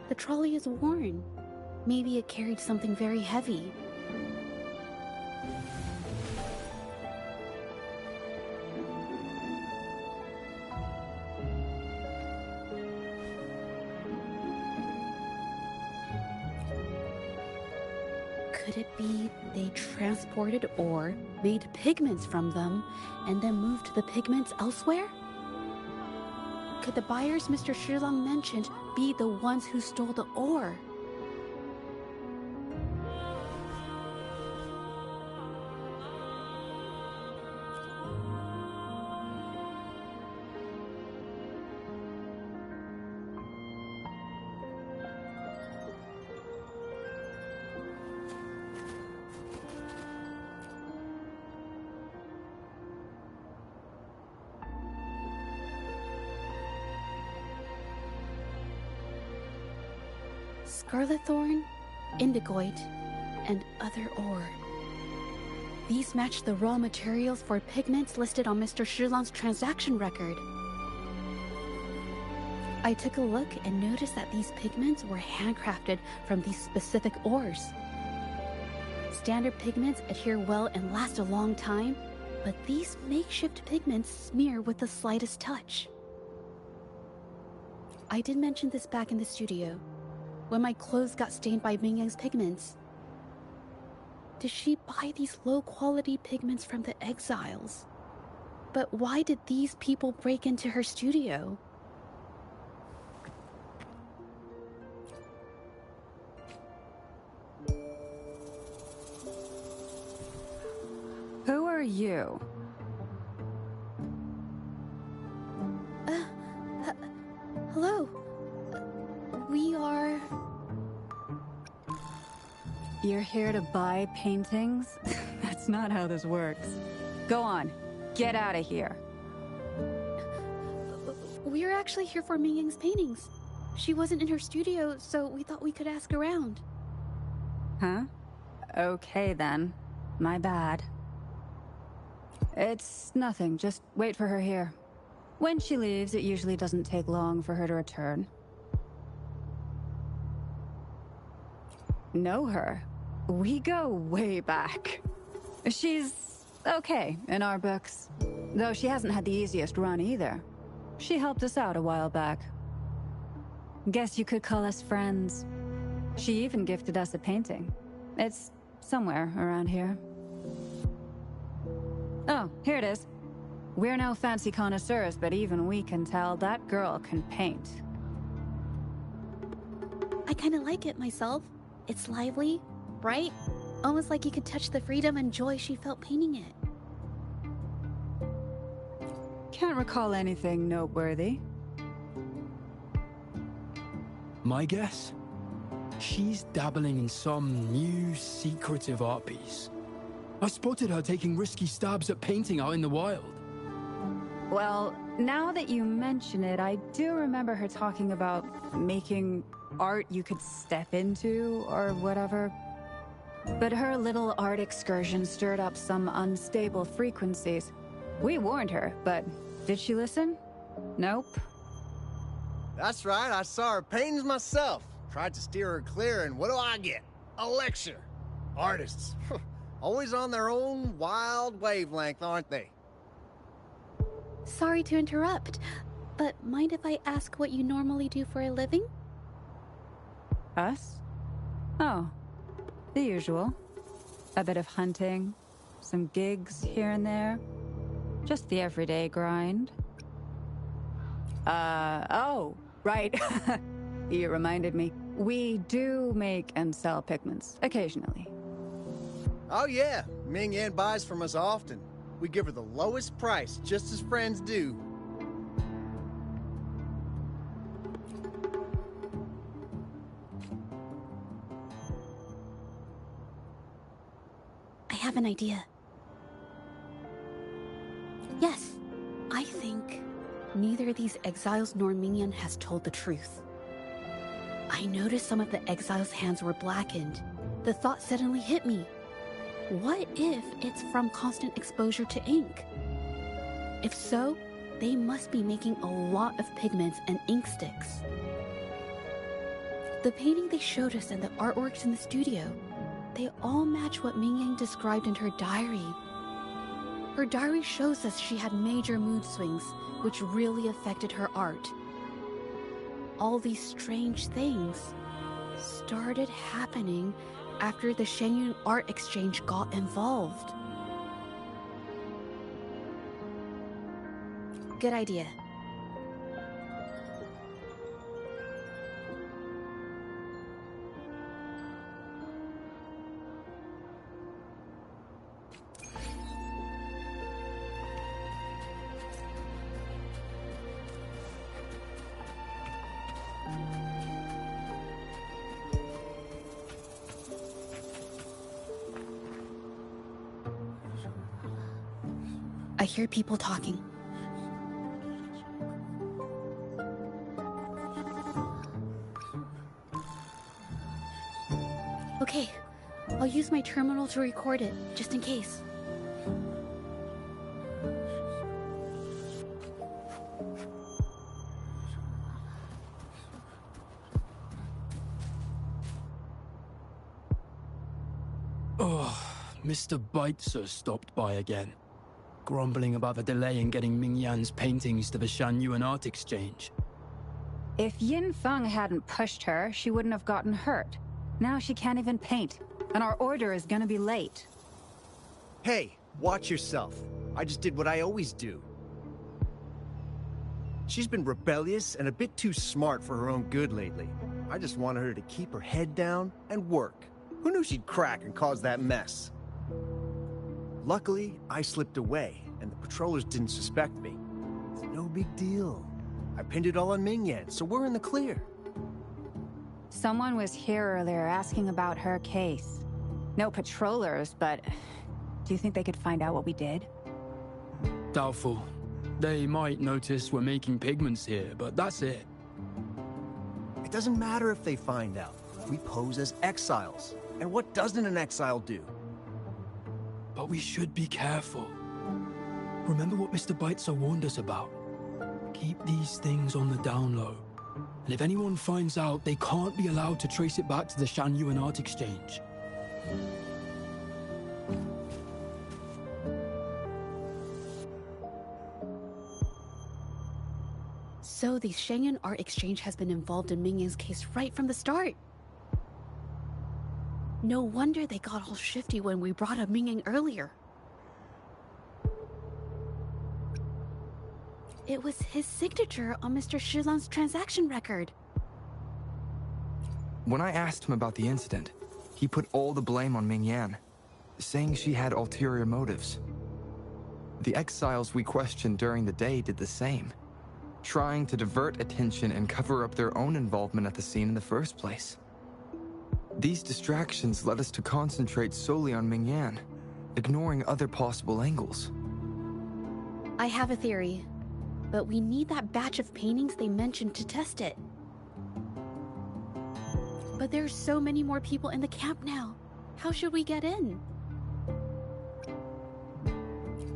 B: The trolley is worn. Maybe it carried something very heavy. Could it be they transported ore, made pigments from them, and then moved the pigments elsewhere? Could the buyers Mr. Shilang mentioned be the ones who stole the ore? Scarlet thorn, indigoite, and other ore. These match the raw materials for pigments listed on Mr. Shilang's transaction record. I took a look and noticed that these pigments were handcrafted from these specific ores. Standard pigments adhere well and last a long time, but these makeshift pigments smear with the slightest touch. I did mention this back in the studio, when my clothes got stained by Ming Yang's pigments. Did she buy these low-quality pigments from the exiles? But why did these people break into her studio?
C: Who are you?
B: Hello. We are...
C: You're here to buy paintings? That's not how this works. Go on, get out of here.
B: We're actually here for Ming Yang's paintings. She wasn't in her studio, so we thought we could ask around.
C: Huh? Okay then. My bad. It's nothing, just wait for her here. When she leaves, it usually doesn't take long for her to return. Know her? We go way back. She's okay in our books, though she hasn't had the easiest run either. She helped us out a while back. Guess you could call us friends. She even gifted us a painting. It's somewhere around here. Oh, here it is. We're no fancy connoisseurs, but even we can tell that girl can paint.
B: I kinda like it myself. It's lively, bright, almost like you could touch the freedom and joy she felt painting it.
C: Can't recall anything noteworthy.
E: My guess? She's dabbling in some new, secretive art piece. I spotted her taking risky stabs at painting out in the wild.
C: Well, now that you mention it, I do remember her talking about making art you could step into, or whatever. But her little art excursion stirred up some unstable frequencies. We warned her, but did she listen? Nope.
F: That's right, I saw her paintings myself. Tried to steer her clear, and what do I get? A lecture. Artists. Always on their own wild wavelength, aren't they?
B: Sorry to interrupt, but mind if I ask what you normally do for a living?
C: Us? Oh, the usual. A bit of hunting, some gigs here and there. Just the everyday grind. Oh, right. You reminded me. We do make and sell pigments, occasionally.
F: Oh yeah, Ming Yan buys from us often. We give her the lowest price, just as friends do.
B: I have an idea. Yes, I think neither of these exiles nor Mingyan has told the truth. I noticed some of the exiles' hands were blackened. The thought suddenly hit me. What if it's from constant exposure to ink? If so, they must be making a lot of pigments and ink sticks. The painting they showed us and the artworks in the studio, they all match what Mingyang described in her diary. Her diary shows us she had major mood swings, which really affected her art. All these strange things started happening after the Shenyun Art Exchange got involved. Good idea. I hear people talking. Okay, I'll use my terminal to record it, just in case.
E: Oh, Mr. Beitzer stopped by again, grumbling about the delay in getting Ming Yan's paintings to the Shanyuan Art Exchange.
C: If Yin Feng hadn't pushed her, she wouldn't have gotten hurt. Now she can't even paint, and our order is gonna be late.
F: Hey, watch yourself. I just did what I always do. She's been rebellious and a bit too smart for her own good lately. I just wanted her to keep her head down and work. Who knew she'd crack and cause that mess? Luckily, I slipped away, and the patrollers didn't suspect me. It's no big deal. I pinned it all on Ming Yan, so we're in the clear.
C: Someone was here earlier asking about her case. No patrollers, but do you think they could find out what we did?
E: Doubtful. They might notice we're making pigments here, but that's it.
F: It doesn't matter if they find out. We pose as exiles. And what doesn't an exile do?
E: But we should be careful. Remember what Mr. Beitzer warned us about? Keep these things on the down low. And if anyone finds out, they can't be allowed to trace it back to the Shanyuan Art Exchange.
B: So the Shanyuan Art Exchange has been involved in Mingyan's case right from the start. No wonder they got all shifty when we brought up Mingyan earlier. It was his signature on Mr. Shilan's transaction record.
K: When I asked him about the incident, he put all the blame on Mingyan, saying she had ulterior motives. The exiles we questioned during the day did the same, trying to divert attention and cover up their own involvement at the scene in the first place. These distractions led us to concentrate solely on Mingyan, ignoring other possible angles.
B: I have a theory, but we need that batch of paintings they mentioned to test it. But there's so many more people in the camp now. How should we get in?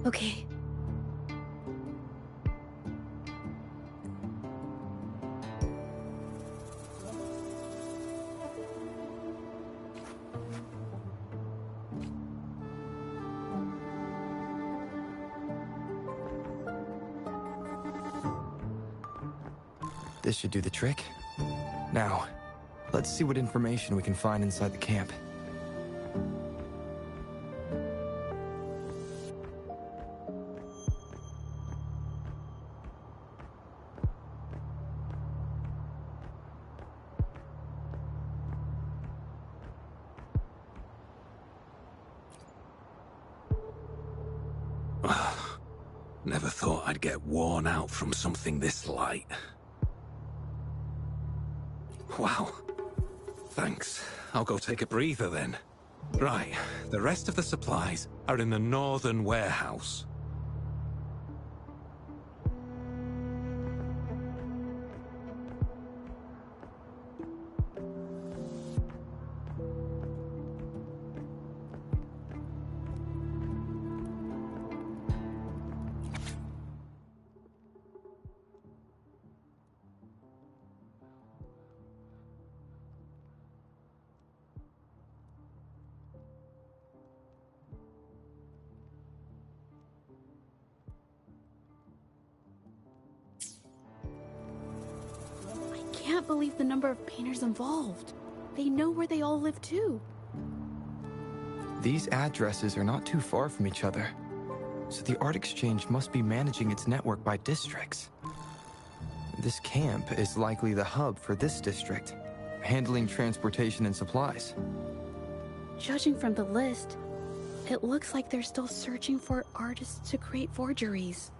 B: Okay.
K: This should do the trick. Now, let's see what information we can find inside the camp.
D: Never thought I'd get worn out from something this light. Wow. Thanks. I'll go take a breather then. Right, the rest of the supplies are in the northern warehouse.
B: I can't believe the number of painters involved. They know where they all live too.
K: These addresses are not too far from each other, so the Art Exchange must be managing its network by districts. This camp is likely the hub for this district, handling transportation and supplies.
B: Judging from the list, it looks like they're still searching for artists to create forgeries.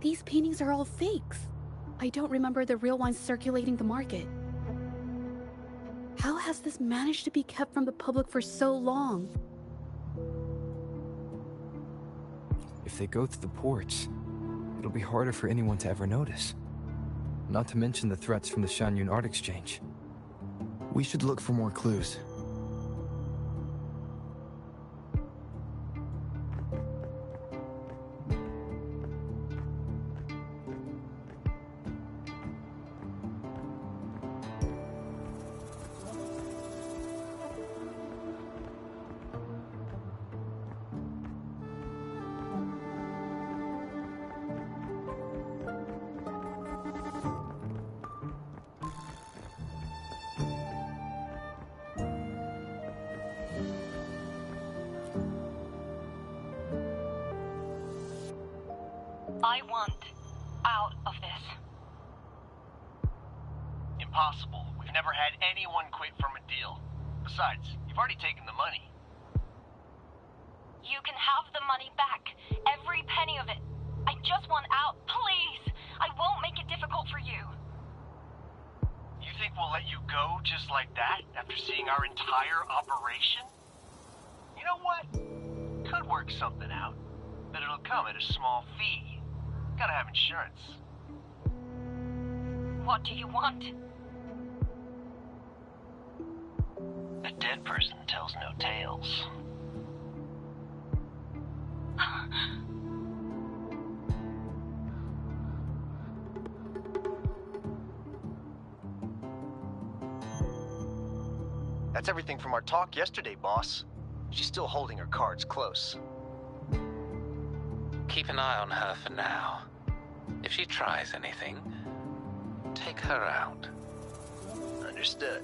B: These paintings are all fakes. I don't remember the real ones circulating the market. How has this managed to be kept from the public for so long?
K: If they go through the ports, it'll be harder for anyone to ever notice. Not to mention the threats from the Shanyun Art Exchange. We should look for more clues.
M: I want out of this.
F: impossible. We've never had anyone quit from a deal. Besides, you've already taken the money.
M: You can have the money back. Every penny of it. I just want out, please. I won't make it difficult for you.
F: You think we'll let you go just like that after seeing our entire operation? You know what? Could work something out, but it'll come at a small fee. Gotta have insurance.
M: What do you want?
F: A dead person tells no tales. That's everything from our talk yesterday, boss. She's still holding her cards close.
D: Keep an eye on her for now. If she tries anything, take her out.
F: Understood.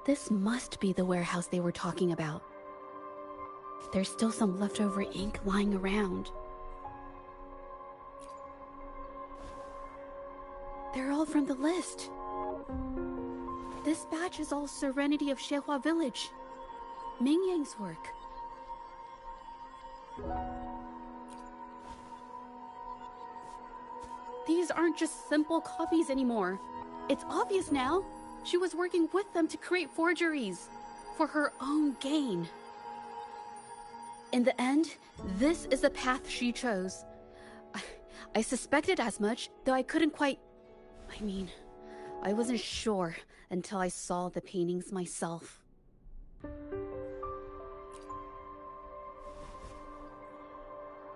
B: This must be the warehouse they were talking about. There's still some leftover ink lying around. They're all from the list. This batch is all Serenity of Xehua Village. Ming Yang's work. These aren't just simple copies anymore. It's obvious now. She was working with them to create forgeries for her own gain. In the end, this is the path she chose. I suspected as much, though I couldn't quite... I wasn't sure until I saw the paintings myself.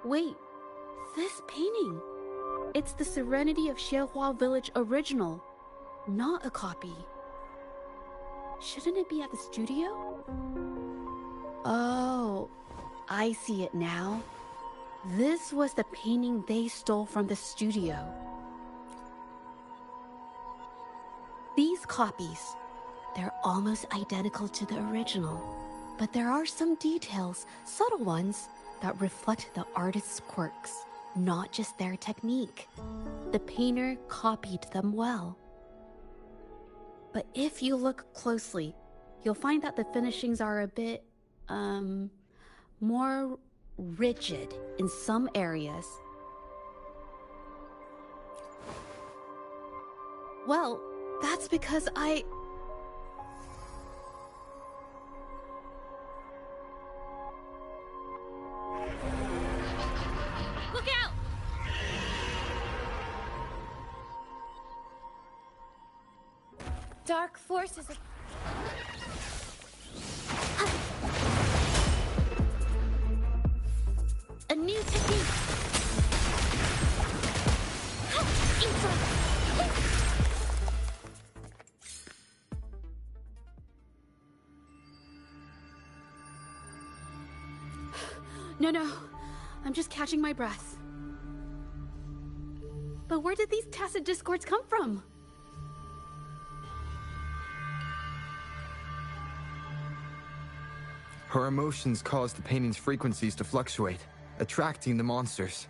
B: Wait, this painting... It's the Serenity of Xehua Village original, not a copy. Shouldn't it be at the studio? Oh, I see it now. This was the painting they stole from the studio. These copies, they're almost identical to the original, but there are some details, subtle ones, that reflect the artist's quirks, not just their technique. The painter copied them well. But if you look closely, you'll find that the finishings are a bit, more rigid in some areas. Well, that's because
J: Look out! Dark forces of... A new technique!
B: No, I'm just catching my breath. But where did these tacit discords come from?
K: Her emotions cause the painting's frequencies to fluctuate, attracting the monsters.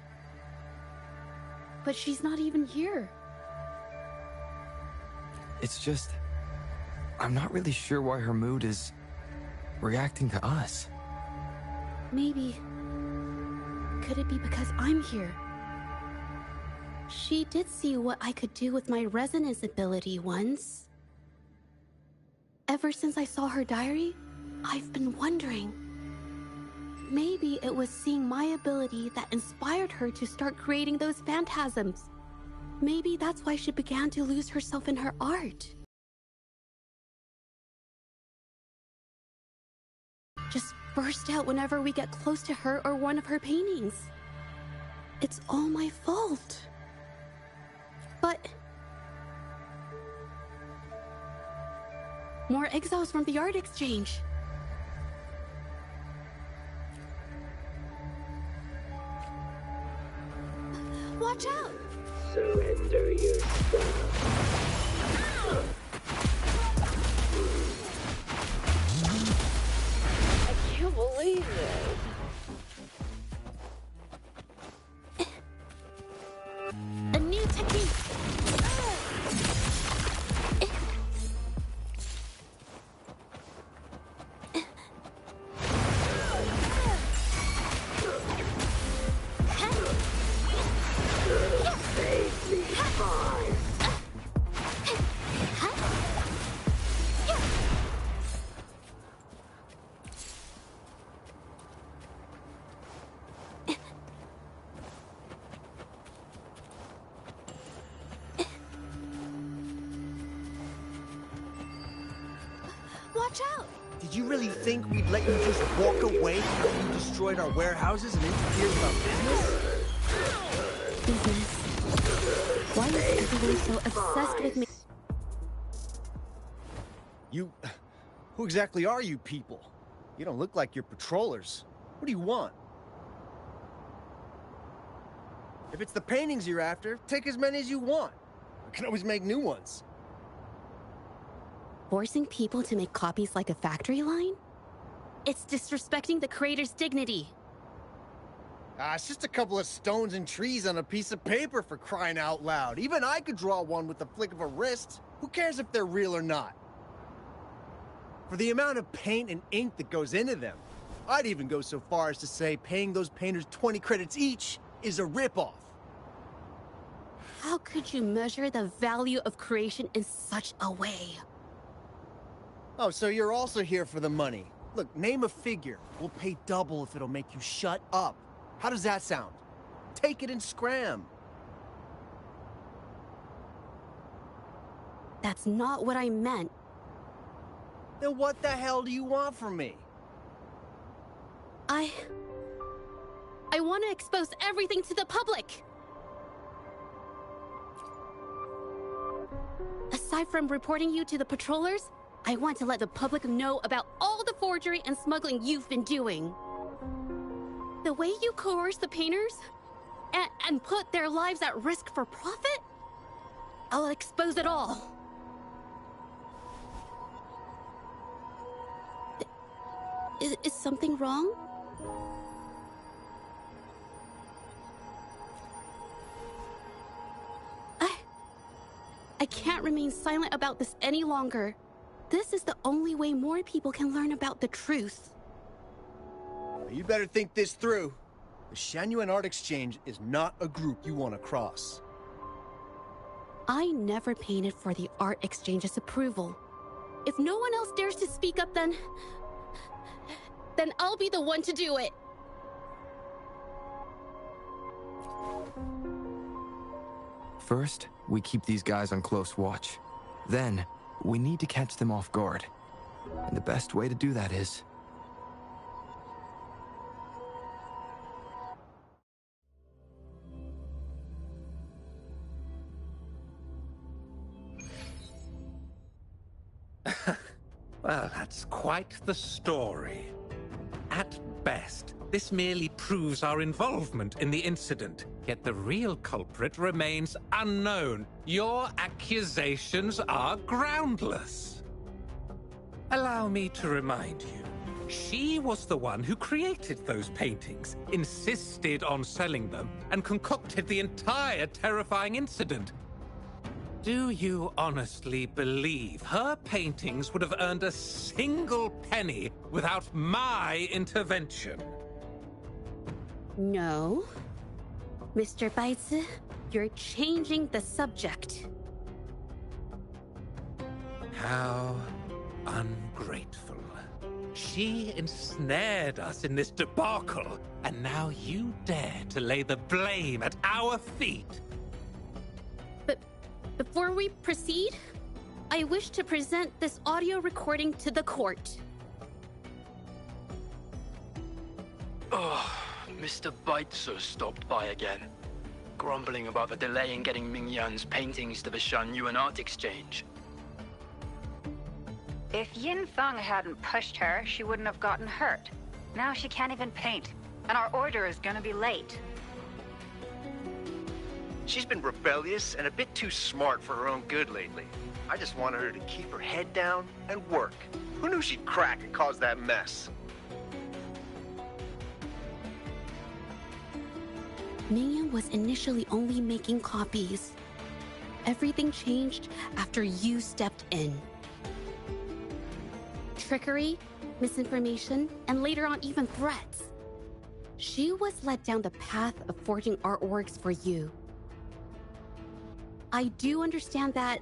B: But she's not even here.
K: It's just... I'm not really sure why her mood is... reacting to us.
B: Maybe... Could it be because I'm here? She did see what I could do with my resonance ability once. Ever since I saw her diary, I've been wondering. Maybe it was seeing my ability that inspired her to start creating those phantasms. Maybe that's why she began to lose herself in her art. just burst out whenever we get close to her or one of her paintings. It's all my fault. But more exiles from the art exchange. Watch out!
N: Surrender yourself. I can't believe it.
B: A new technique! Watch out!
F: Did you really think we'd let you just walk away after you destroyed our warehouses and interfered with our business?
B: Business. Why is everyone so obsessed with me?
F: Who exactly are you people? You don't look like you're patrollers. What do you want? If it's the paintings you're after, take as many as you want. I can always make new ones.
B: Forcing people to make copies like a factory line? It's disrespecting the creator's dignity.
F: It's just a couple of stones and trees on a piece of paper, for crying out loud. Even I could draw one with the flick of a wrist. Who cares if they're real or not? For the amount of paint and ink that goes into them, I'd even go so far as to say paying those painters 20 credits each is a ripoff.
B: How could you measure the value of creation in such a way?
F: Oh, so you're also here for the money. Look, name a figure. We'll pay double if it'll make you shut up. How does that sound? Take it and scram.
B: That's not what I meant.
F: Then what the hell do you want from me?
B: I want to expose everything to the public. Aside from reporting you to the patrollers, I want to let the public know about all the forgery and smuggling you've been doing. The way you coerce the painters and put their lives at risk for profit? I'll expose it all. Is something wrong? I can't remain silent about this any longer. This is the only way more people can learn about the truth.
F: You better think this through. The Shanyuan Art Exchange is not a group you want to cross.
B: I never painted for the Art Exchange's approval. If no one else dares to speak up, then I'll be the one to do it.
K: First, we keep these guys on close watch. Then, we need to catch them off guard. And the best way to do that is...
D: Well, that's quite the story. At best, this merely proves our involvement in the incident, yet the real culprit remains unknown. Your accusations are groundless. Allow me to remind you, she was the one who created those paintings, insisted on selling them, and concocted the entire terrifying incident. Do you honestly believe her paintings would have earned a single penny without my intervention?
B: No. Mr. Baitsu, you're changing the subject.
D: How ungrateful. She ensnared us in this debacle, and now you dare to lay the blame at our feet.
B: But before we proceed, I wish to present this audio recording to the court.
E: Oh, Mr. Beitzer stopped by again, grumbling about the delay in getting Mingyan's paintings to the Shanyuan Art Exchange.
C: If Yin Feng hadn't pushed her, she wouldn't have gotten hurt. Now she can't even paint, and our order is gonna be late.
F: She's been rebellious and a bit too smart for her own good lately. I just wanted her to keep her head down and work. Who knew she'd crack and cause that mess?
B: Mingyan was initially only making copies. Everything changed after you stepped in. Trickery, misinformation, and later on even threats. She was led down the path of forging artworks for you. I do understand that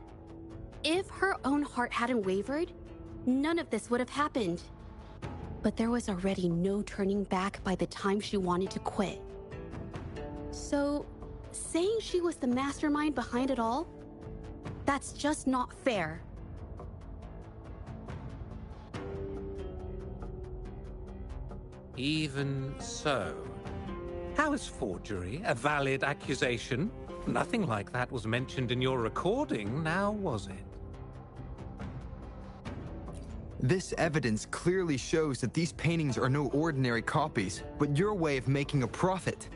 B: if her own heart hadn't wavered, none of this would have happened. But there was already no turning back by the time she wanted to quit. So, saying she was the mastermind behind it all, that's just not fair.
D: Even so, how is forgery a valid accusation? Nothing like that was mentioned in your recording, now was it?
K: This evidence clearly shows that these paintings are no ordinary copies, but your way of making a profit.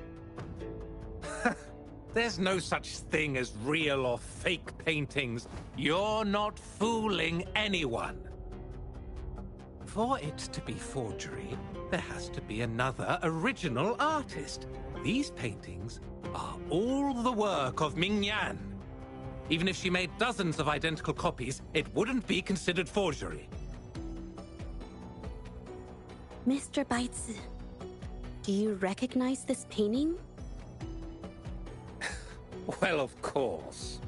D: There's no such thing as real or fake paintings. You're not fooling anyone. For it to be forgery, there has to be another original artist. These paintings are all the work of Mingyan. Even if she made dozens of identical copies, it wouldn't be considered forgery.
B: Mr. Beitz, do you recognize this painting?
D: Well, of course.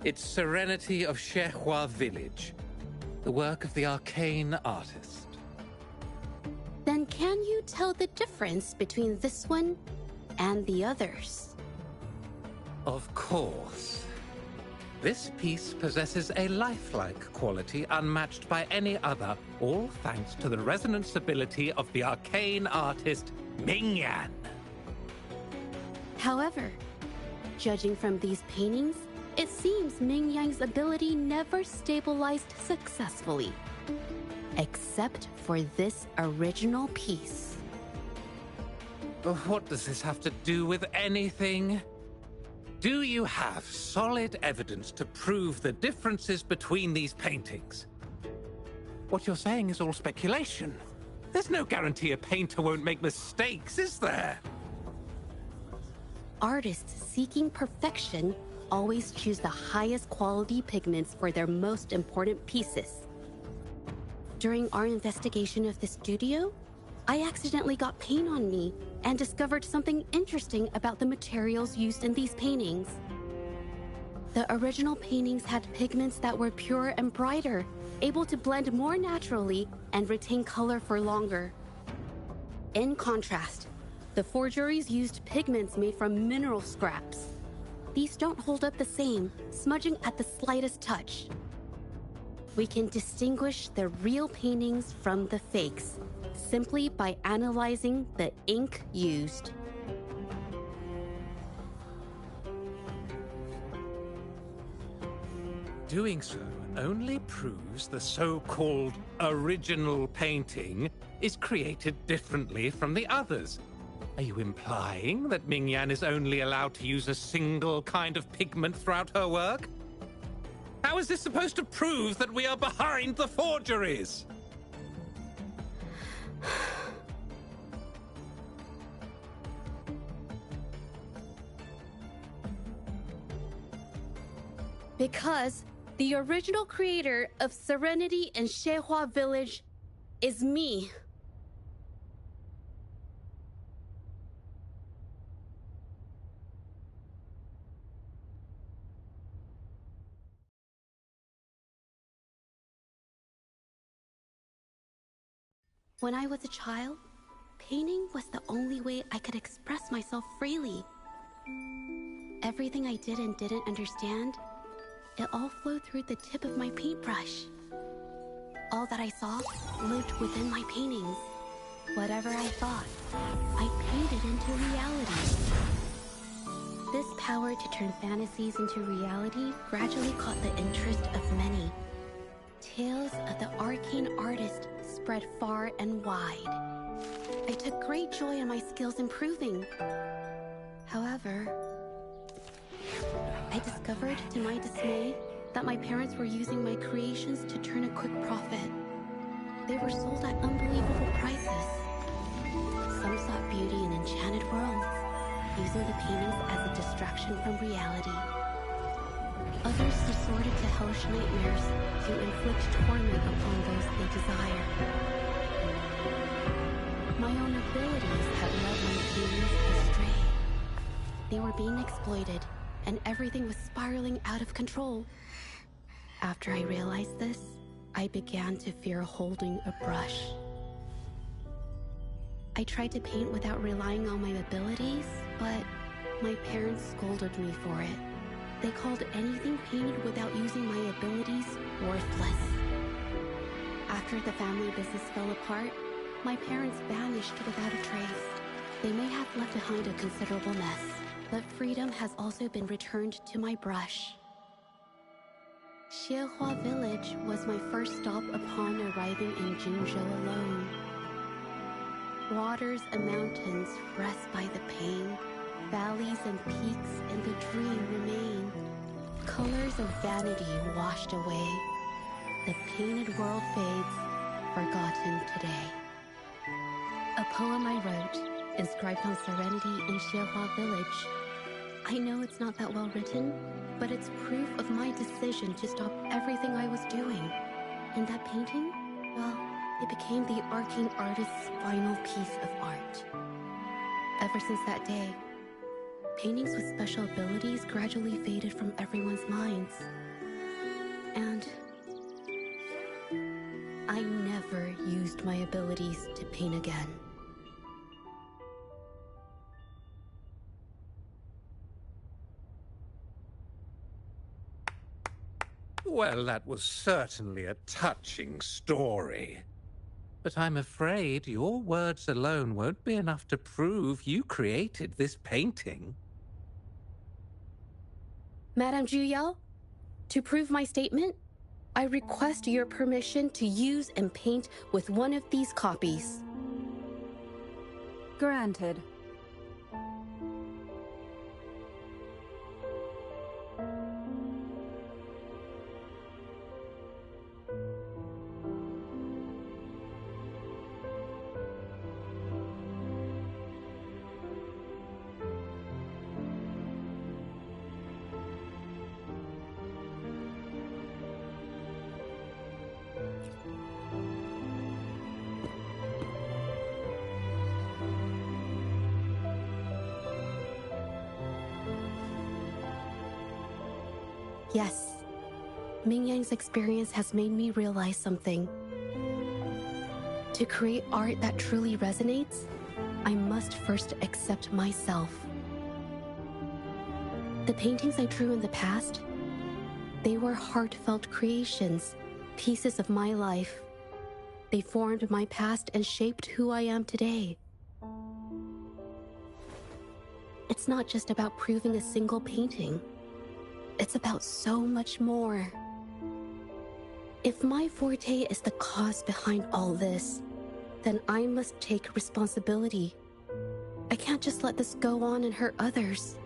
D: It's Serenity of Shehua Village, the work of the arcane artist.
B: Then can you tell the difference between this one and the others?
D: Of course. This piece possesses a lifelike quality unmatched by any other, all thanks to the resonance ability of the arcane artist, Mingyan.
B: However, judging from these paintings, it seems Mingyan's ability never stabilized successfully. Except for this original piece.
D: What does this have to do with anything? Do you have solid evidence to prove the differences between these paintings? What you're saying is all speculation. There's no guarantee a painter won't make mistakes, is there?
B: Artists seeking perfection always choose the highest quality pigments for their most important pieces. During our investigation of the studio, I accidentally got paint on me and discovered something interesting about the materials used in these paintings. The original paintings had pigments that were pure and brighter, able to blend more naturally and retain color for longer. In contrast, the forgeries used pigments made from mineral scraps. These don't hold up the same, smudging at the slightest touch. We can distinguish the real paintings from the fakes simply by analyzing the ink used.
D: Doing so only proves the so-called original painting is created differently from the others. Are you implying that Mingyan is only allowed to use a single kind of pigment throughout her work? How is this supposed to prove that we are behind the forgeries?
B: Because the original creator of Serenity and Shehua Village is me. When I was a child, painting was the only way I could express myself freely. Everything I did and didn't understand, it all flowed through the tip of my paintbrush. All that I saw lived within my paintings. Whatever I thought, I painted into reality. This power to turn fantasies into reality gradually caught the interest of many. Tales of the arcane artist spread far and wide. I took great joy in my skills improving. However, I discovered, to my dismay, that my parents were using my creations to turn a quick profit. They were sold at unbelievable prices. Some sought beauty in enchanted worlds, using the paintings as a distraction from reality. Others resorted to hellish nightmares to inflict torment upon those they desire. My own abilities had led my paintings astray. They were being exploited, and everything was spiraling out of control. After I realized this, I began to fear holding a brush. I tried to paint without relying on my abilities, but my parents scolded me for it. They called anything painted without using my abilities worthless. After the family business fell apart, my parents vanished without a trace. They may have left behind a considerable mess, but freedom has also been returned to my brush. Xiehua Village was my first stop upon arriving in Jinzhou alone. Waters and mountains rest by the pain. Valleys and peaks in the dream remain. Colors of vanity washed away. The painted world fades, forgotten today. A poem I wrote, inscribed on serenity in Xiehua Village. I know it's not that well written, but it's proof of my decision to stop everything I was doing. And that painting, well, it became the arcane artist's final piece of art. Ever since that day, paintings with special abilities gradually faded from everyone's minds. And I never used my abilities to paint again.
D: Well, that was certainly a touching story. But I'm afraid your words alone won't be enough to prove you created this painting.
B: Madame Juyao, to prove my statement, I request your permission to use and paint with one of these copies.
C: Granted.
B: Yes, Ming Yang's experience has made me realize something. To create art that truly resonates, I must first accept myself. The paintings I drew in the past, they were heartfelt creations, pieces of my life. They formed my past and shaped who I am today. It's not just about proving a single painting. It's about so much more. If my forte is the cause behind all this, then I must take responsibility. I can't just let this go on and hurt others.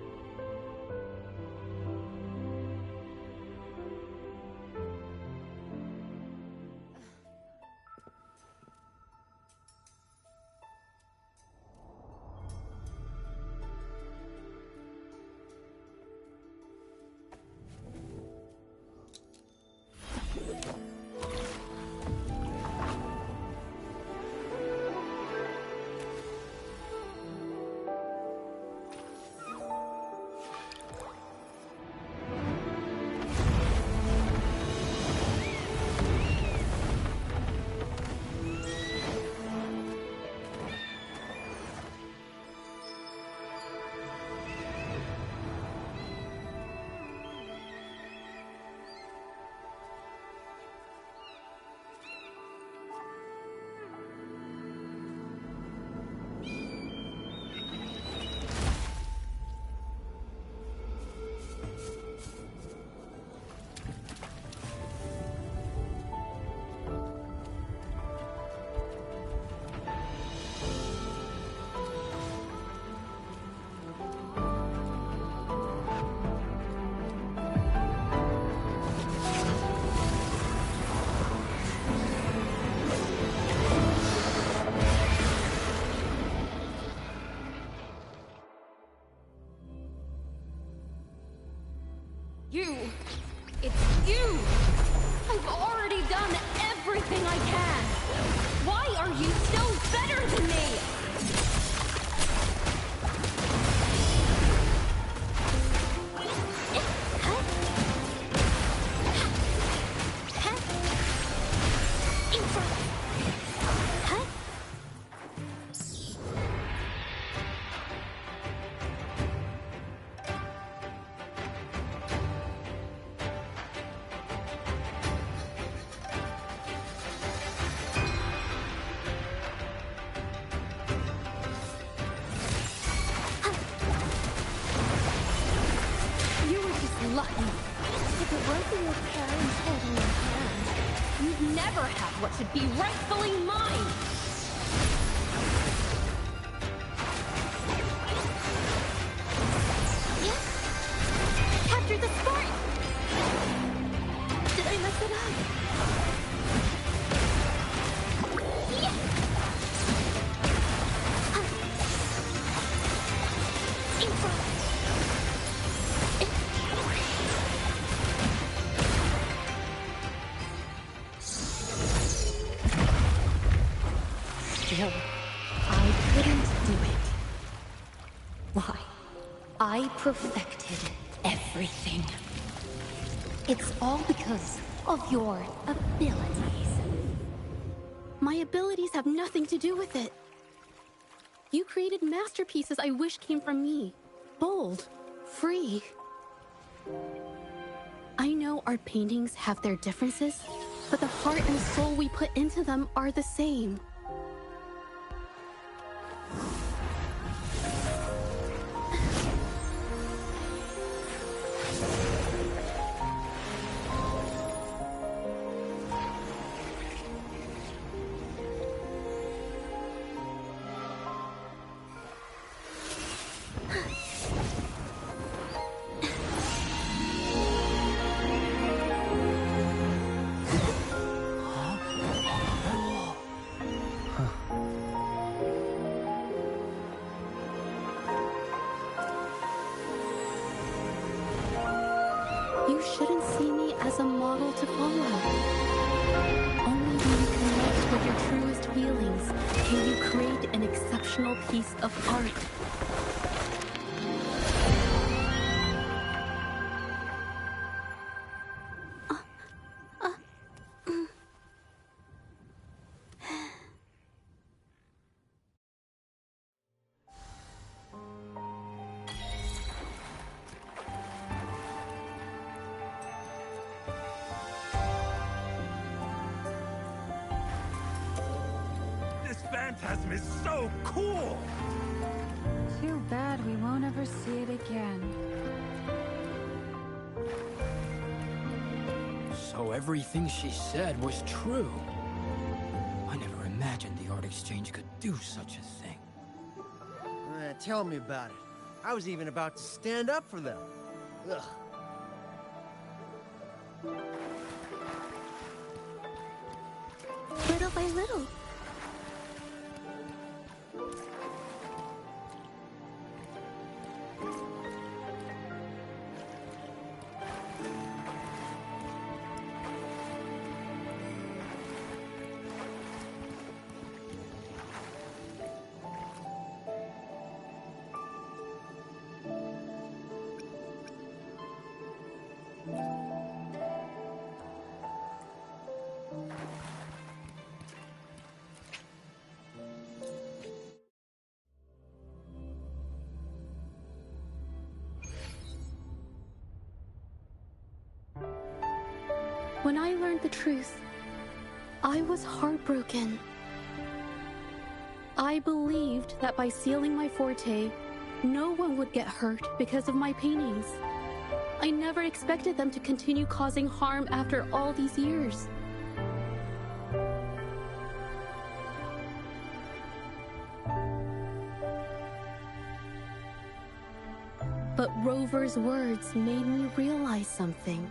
L: everything I can. Why are you still better than me? Lucky. If it weren't for your parents holding your hand, you'd never have what should be rightfully mine! Yeah. Capture the spark! Did I mess it up? Yeah. Still, I couldn't do it. Why? I perfected everything. It's all because of your abilities.
B: My abilities have nothing to do with it. You created masterpieces I wish came from me. Bold, free. I know our paintings have their differences, but the heart and soul we put into them are the same. You shouldn't see me as a model to follow. Only when you connect with your truest feelings can you create an exceptional piece of art.
D: Phantasm is so cool!
C: Too bad we won't ever see it again.
E: So everything she said was true. I never imagined the art exchange could do such a thing.
F: Tell me about it. I was even about to stand up for them. Ugh.
B: Little by little. When I learned the truth, I was heartbroken. I believed that by sealing my forte, no one would get hurt because of my paintings. I never expected them to continue causing harm after all these years. But Rover's words made me realize something.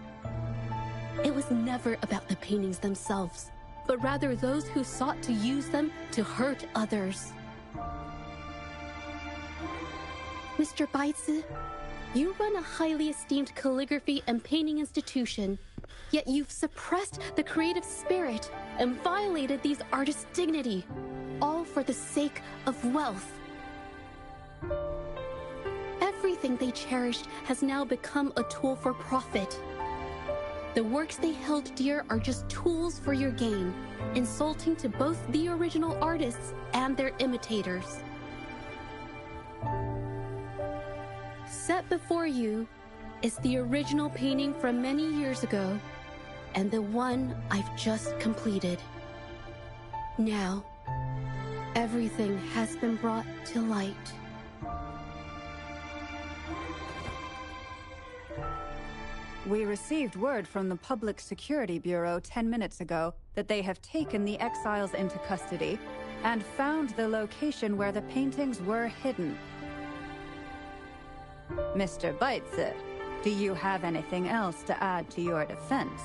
B: It was never about the paintings themselves, but rather those who sought to use them to hurt others. Mr. Baitsu, you run a highly esteemed calligraphy and painting institution,
L: Yet you've suppressed the creative spirit and violated these artists' dignity, all for the sake of wealth. Everything they cherished has now become a tool for profit. The works they held dear are just tools for your gain, insulting to both the original artists and their imitators. Set before you is the original painting from many years ago, and the one I've just completed. Now, everything has been brought to light.
C: We received word from the Public Security Bureau 10 minutes ago that they have taken the exiles into custody and found the location where the paintings were hidden. Mr. Beitzer, do you have anything else to add to your defense?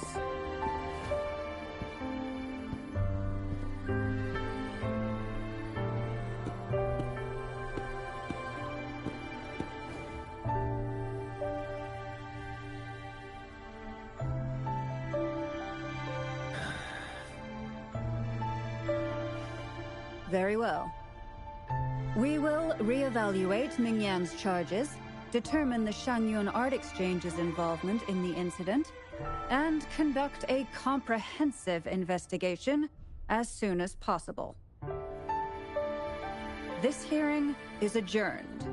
C: Very well. We will reevaluate Mingyan's charges, determine the Shangyun Art Exchange's involvement in the incident, and conduct a comprehensive investigation as soon as possible. This hearing is adjourned.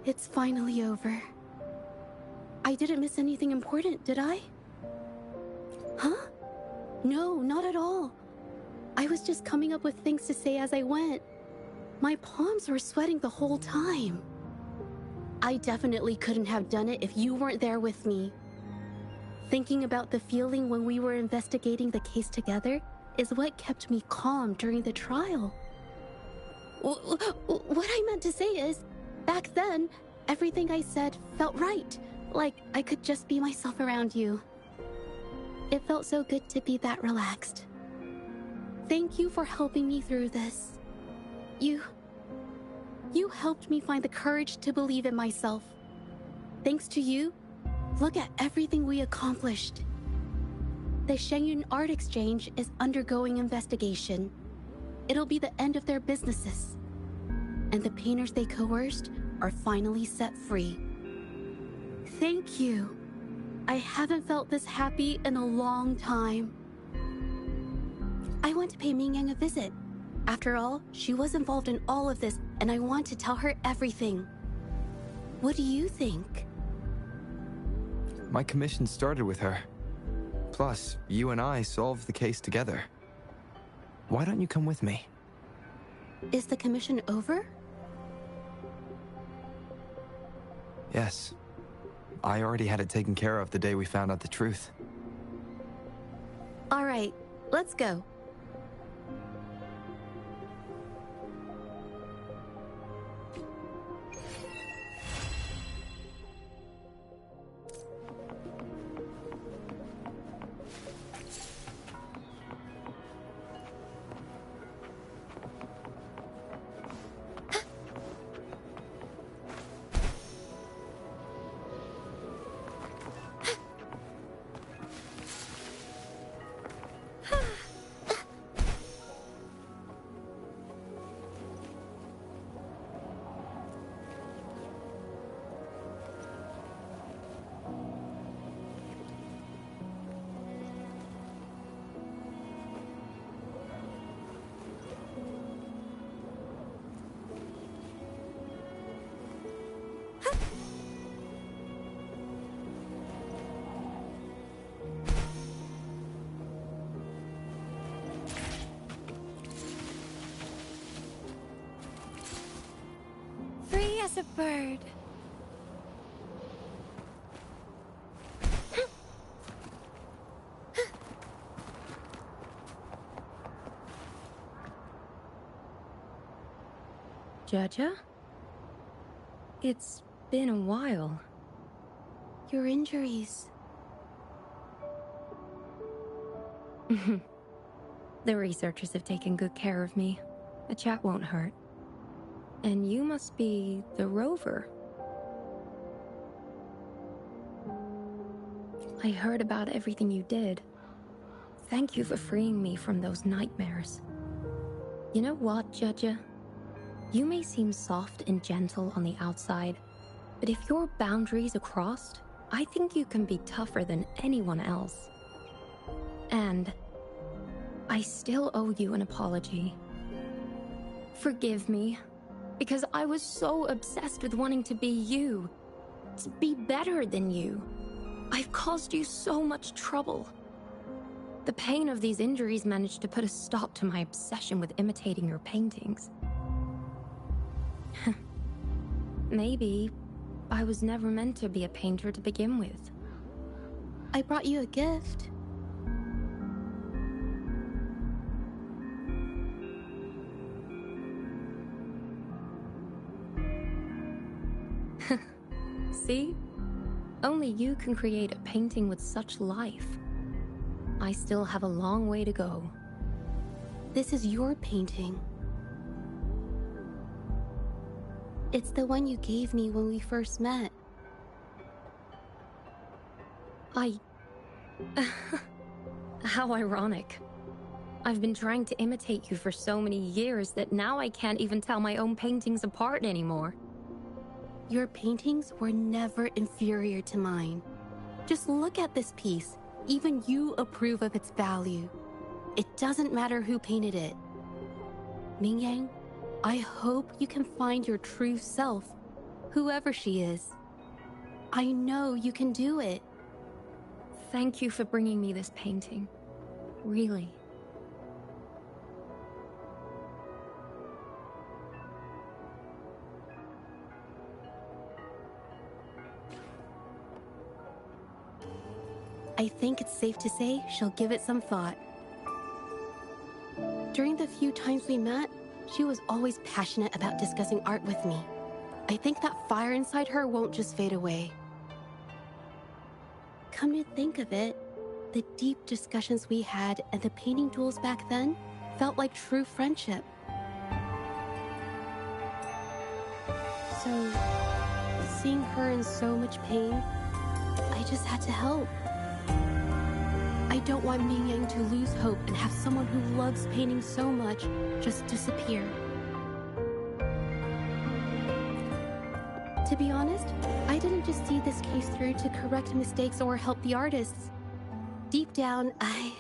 L: It's finally over. I didn't miss anything important, did I? Huh? No, not at all. I was just coming up with things to say as I went. My palms were sweating the whole time. I definitely couldn't have done it if you weren't there with me. Thinking about the feeling when we were investigating the case together is what kept me calm during the trial. What I meant to say is, back then, everything I said felt right, like I could just be myself around you. It felt so good to be that relaxed. Thank you for helping me through this. You helped me find the courage to believe in myself. Thanks to you, look at everything we accomplished. The Shangyun Art Exchange is undergoing investigation. It'll be the end of their businesses. And the painters they coerced are finally set free. Thank you. I haven't felt this happy in a long time. I want to pay Mingyang a visit. After all, she was involved in all of this, and I want to tell her everything. What do you think?
K: My commission started with her. Plus, you and I solved the case together. Why don't you come with me?
L: Is the commission over?
K: Yes. I already had it taken care of the day we found out the truth.
L: All right, let's go.
J: Free as a bird.
I: Judja? It's been a while.
L: Your injuries.
I: The researchers have taken good care of me. A chat won't hurt. And you must be the rover. I heard about everything you did. Thank you for freeing me from those nightmares. You know what, Judja? You may seem soft and gentle on the outside, but if your boundaries are crossed, I think you can be tougher than anyone else. And I still owe you an apology. Forgive me, because I was so obsessed with wanting to be you, to be better than you. I've caused you so much trouble. The pain of these injuries managed to put a stop to my obsession with imitating your paintings. Maybe I was never meant to be a painter to begin with.
L: I brought you a gift.
I: See? Only you can create a painting with such life. I still have a long way to go.
L: This is your painting. It's the one you gave me when we first met.
I: How ironic. I've been trying to imitate you for so many years that now I can't even tell my own paintings apart anymore.
L: Your paintings were never inferior to mine. Just look at this piece. Even you approve of its value. It doesn't matter who painted it. Mingyang, I hope you can find your true self, whoever she is. I know you can do it.
I: Thank you for bringing me this painting. Really.
L: I think it's safe to say she'll give it some thought. During the few times we met, she was always passionate about discussing art with me. I think that fire inside her won't just fade away. Come to think of it, the deep discussions we had and the painting duels back then felt like true friendship. So, seeing her in so much pain, I just had to help. I don't want Mingyang to lose hope and have someone who loves painting so much just disappear. To be honest, I didn't just see this case through to correct mistakes or help the artists. Deep down, I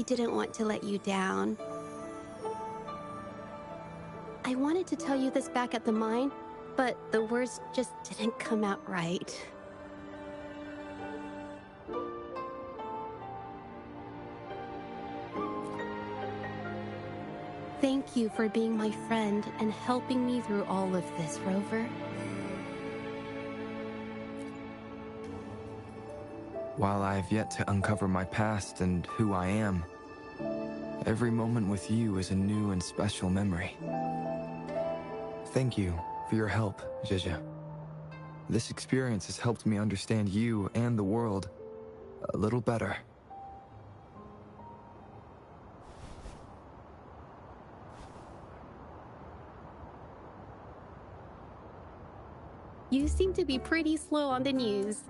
L: didn't want to let you down. I wanted to tell you this back at the mine, but the words just didn't come out right. Thank you for being my friend and helping me through all of this, Rover.
K: While I have yet to uncover my past and who I am, every moment with you is a new and special memory. Thank you for your help, Jizya. This experience has helped me understand you and the world a little better.
L: You seem to be pretty slow on the news.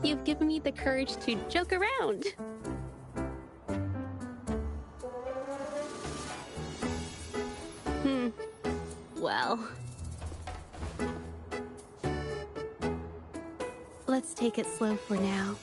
L: You've given me the courage to joke around. Well. Let's take it slow for now.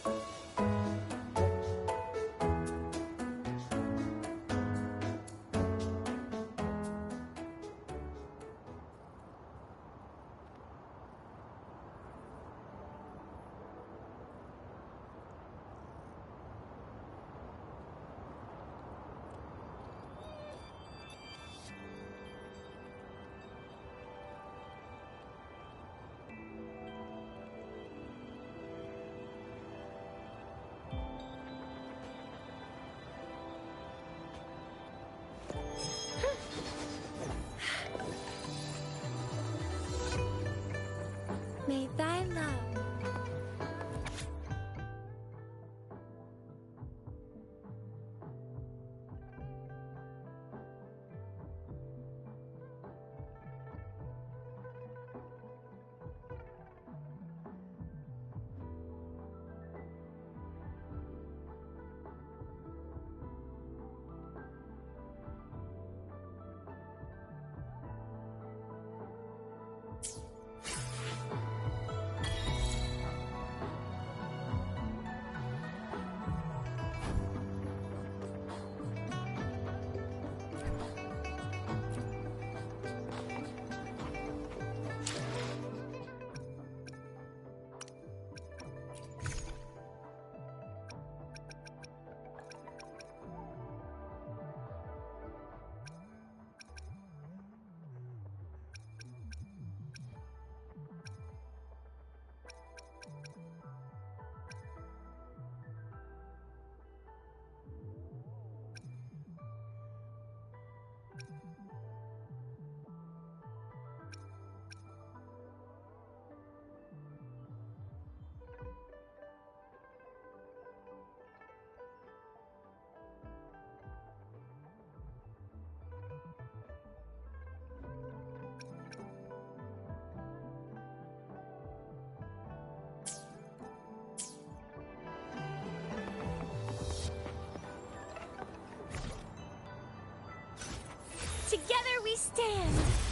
J: stand.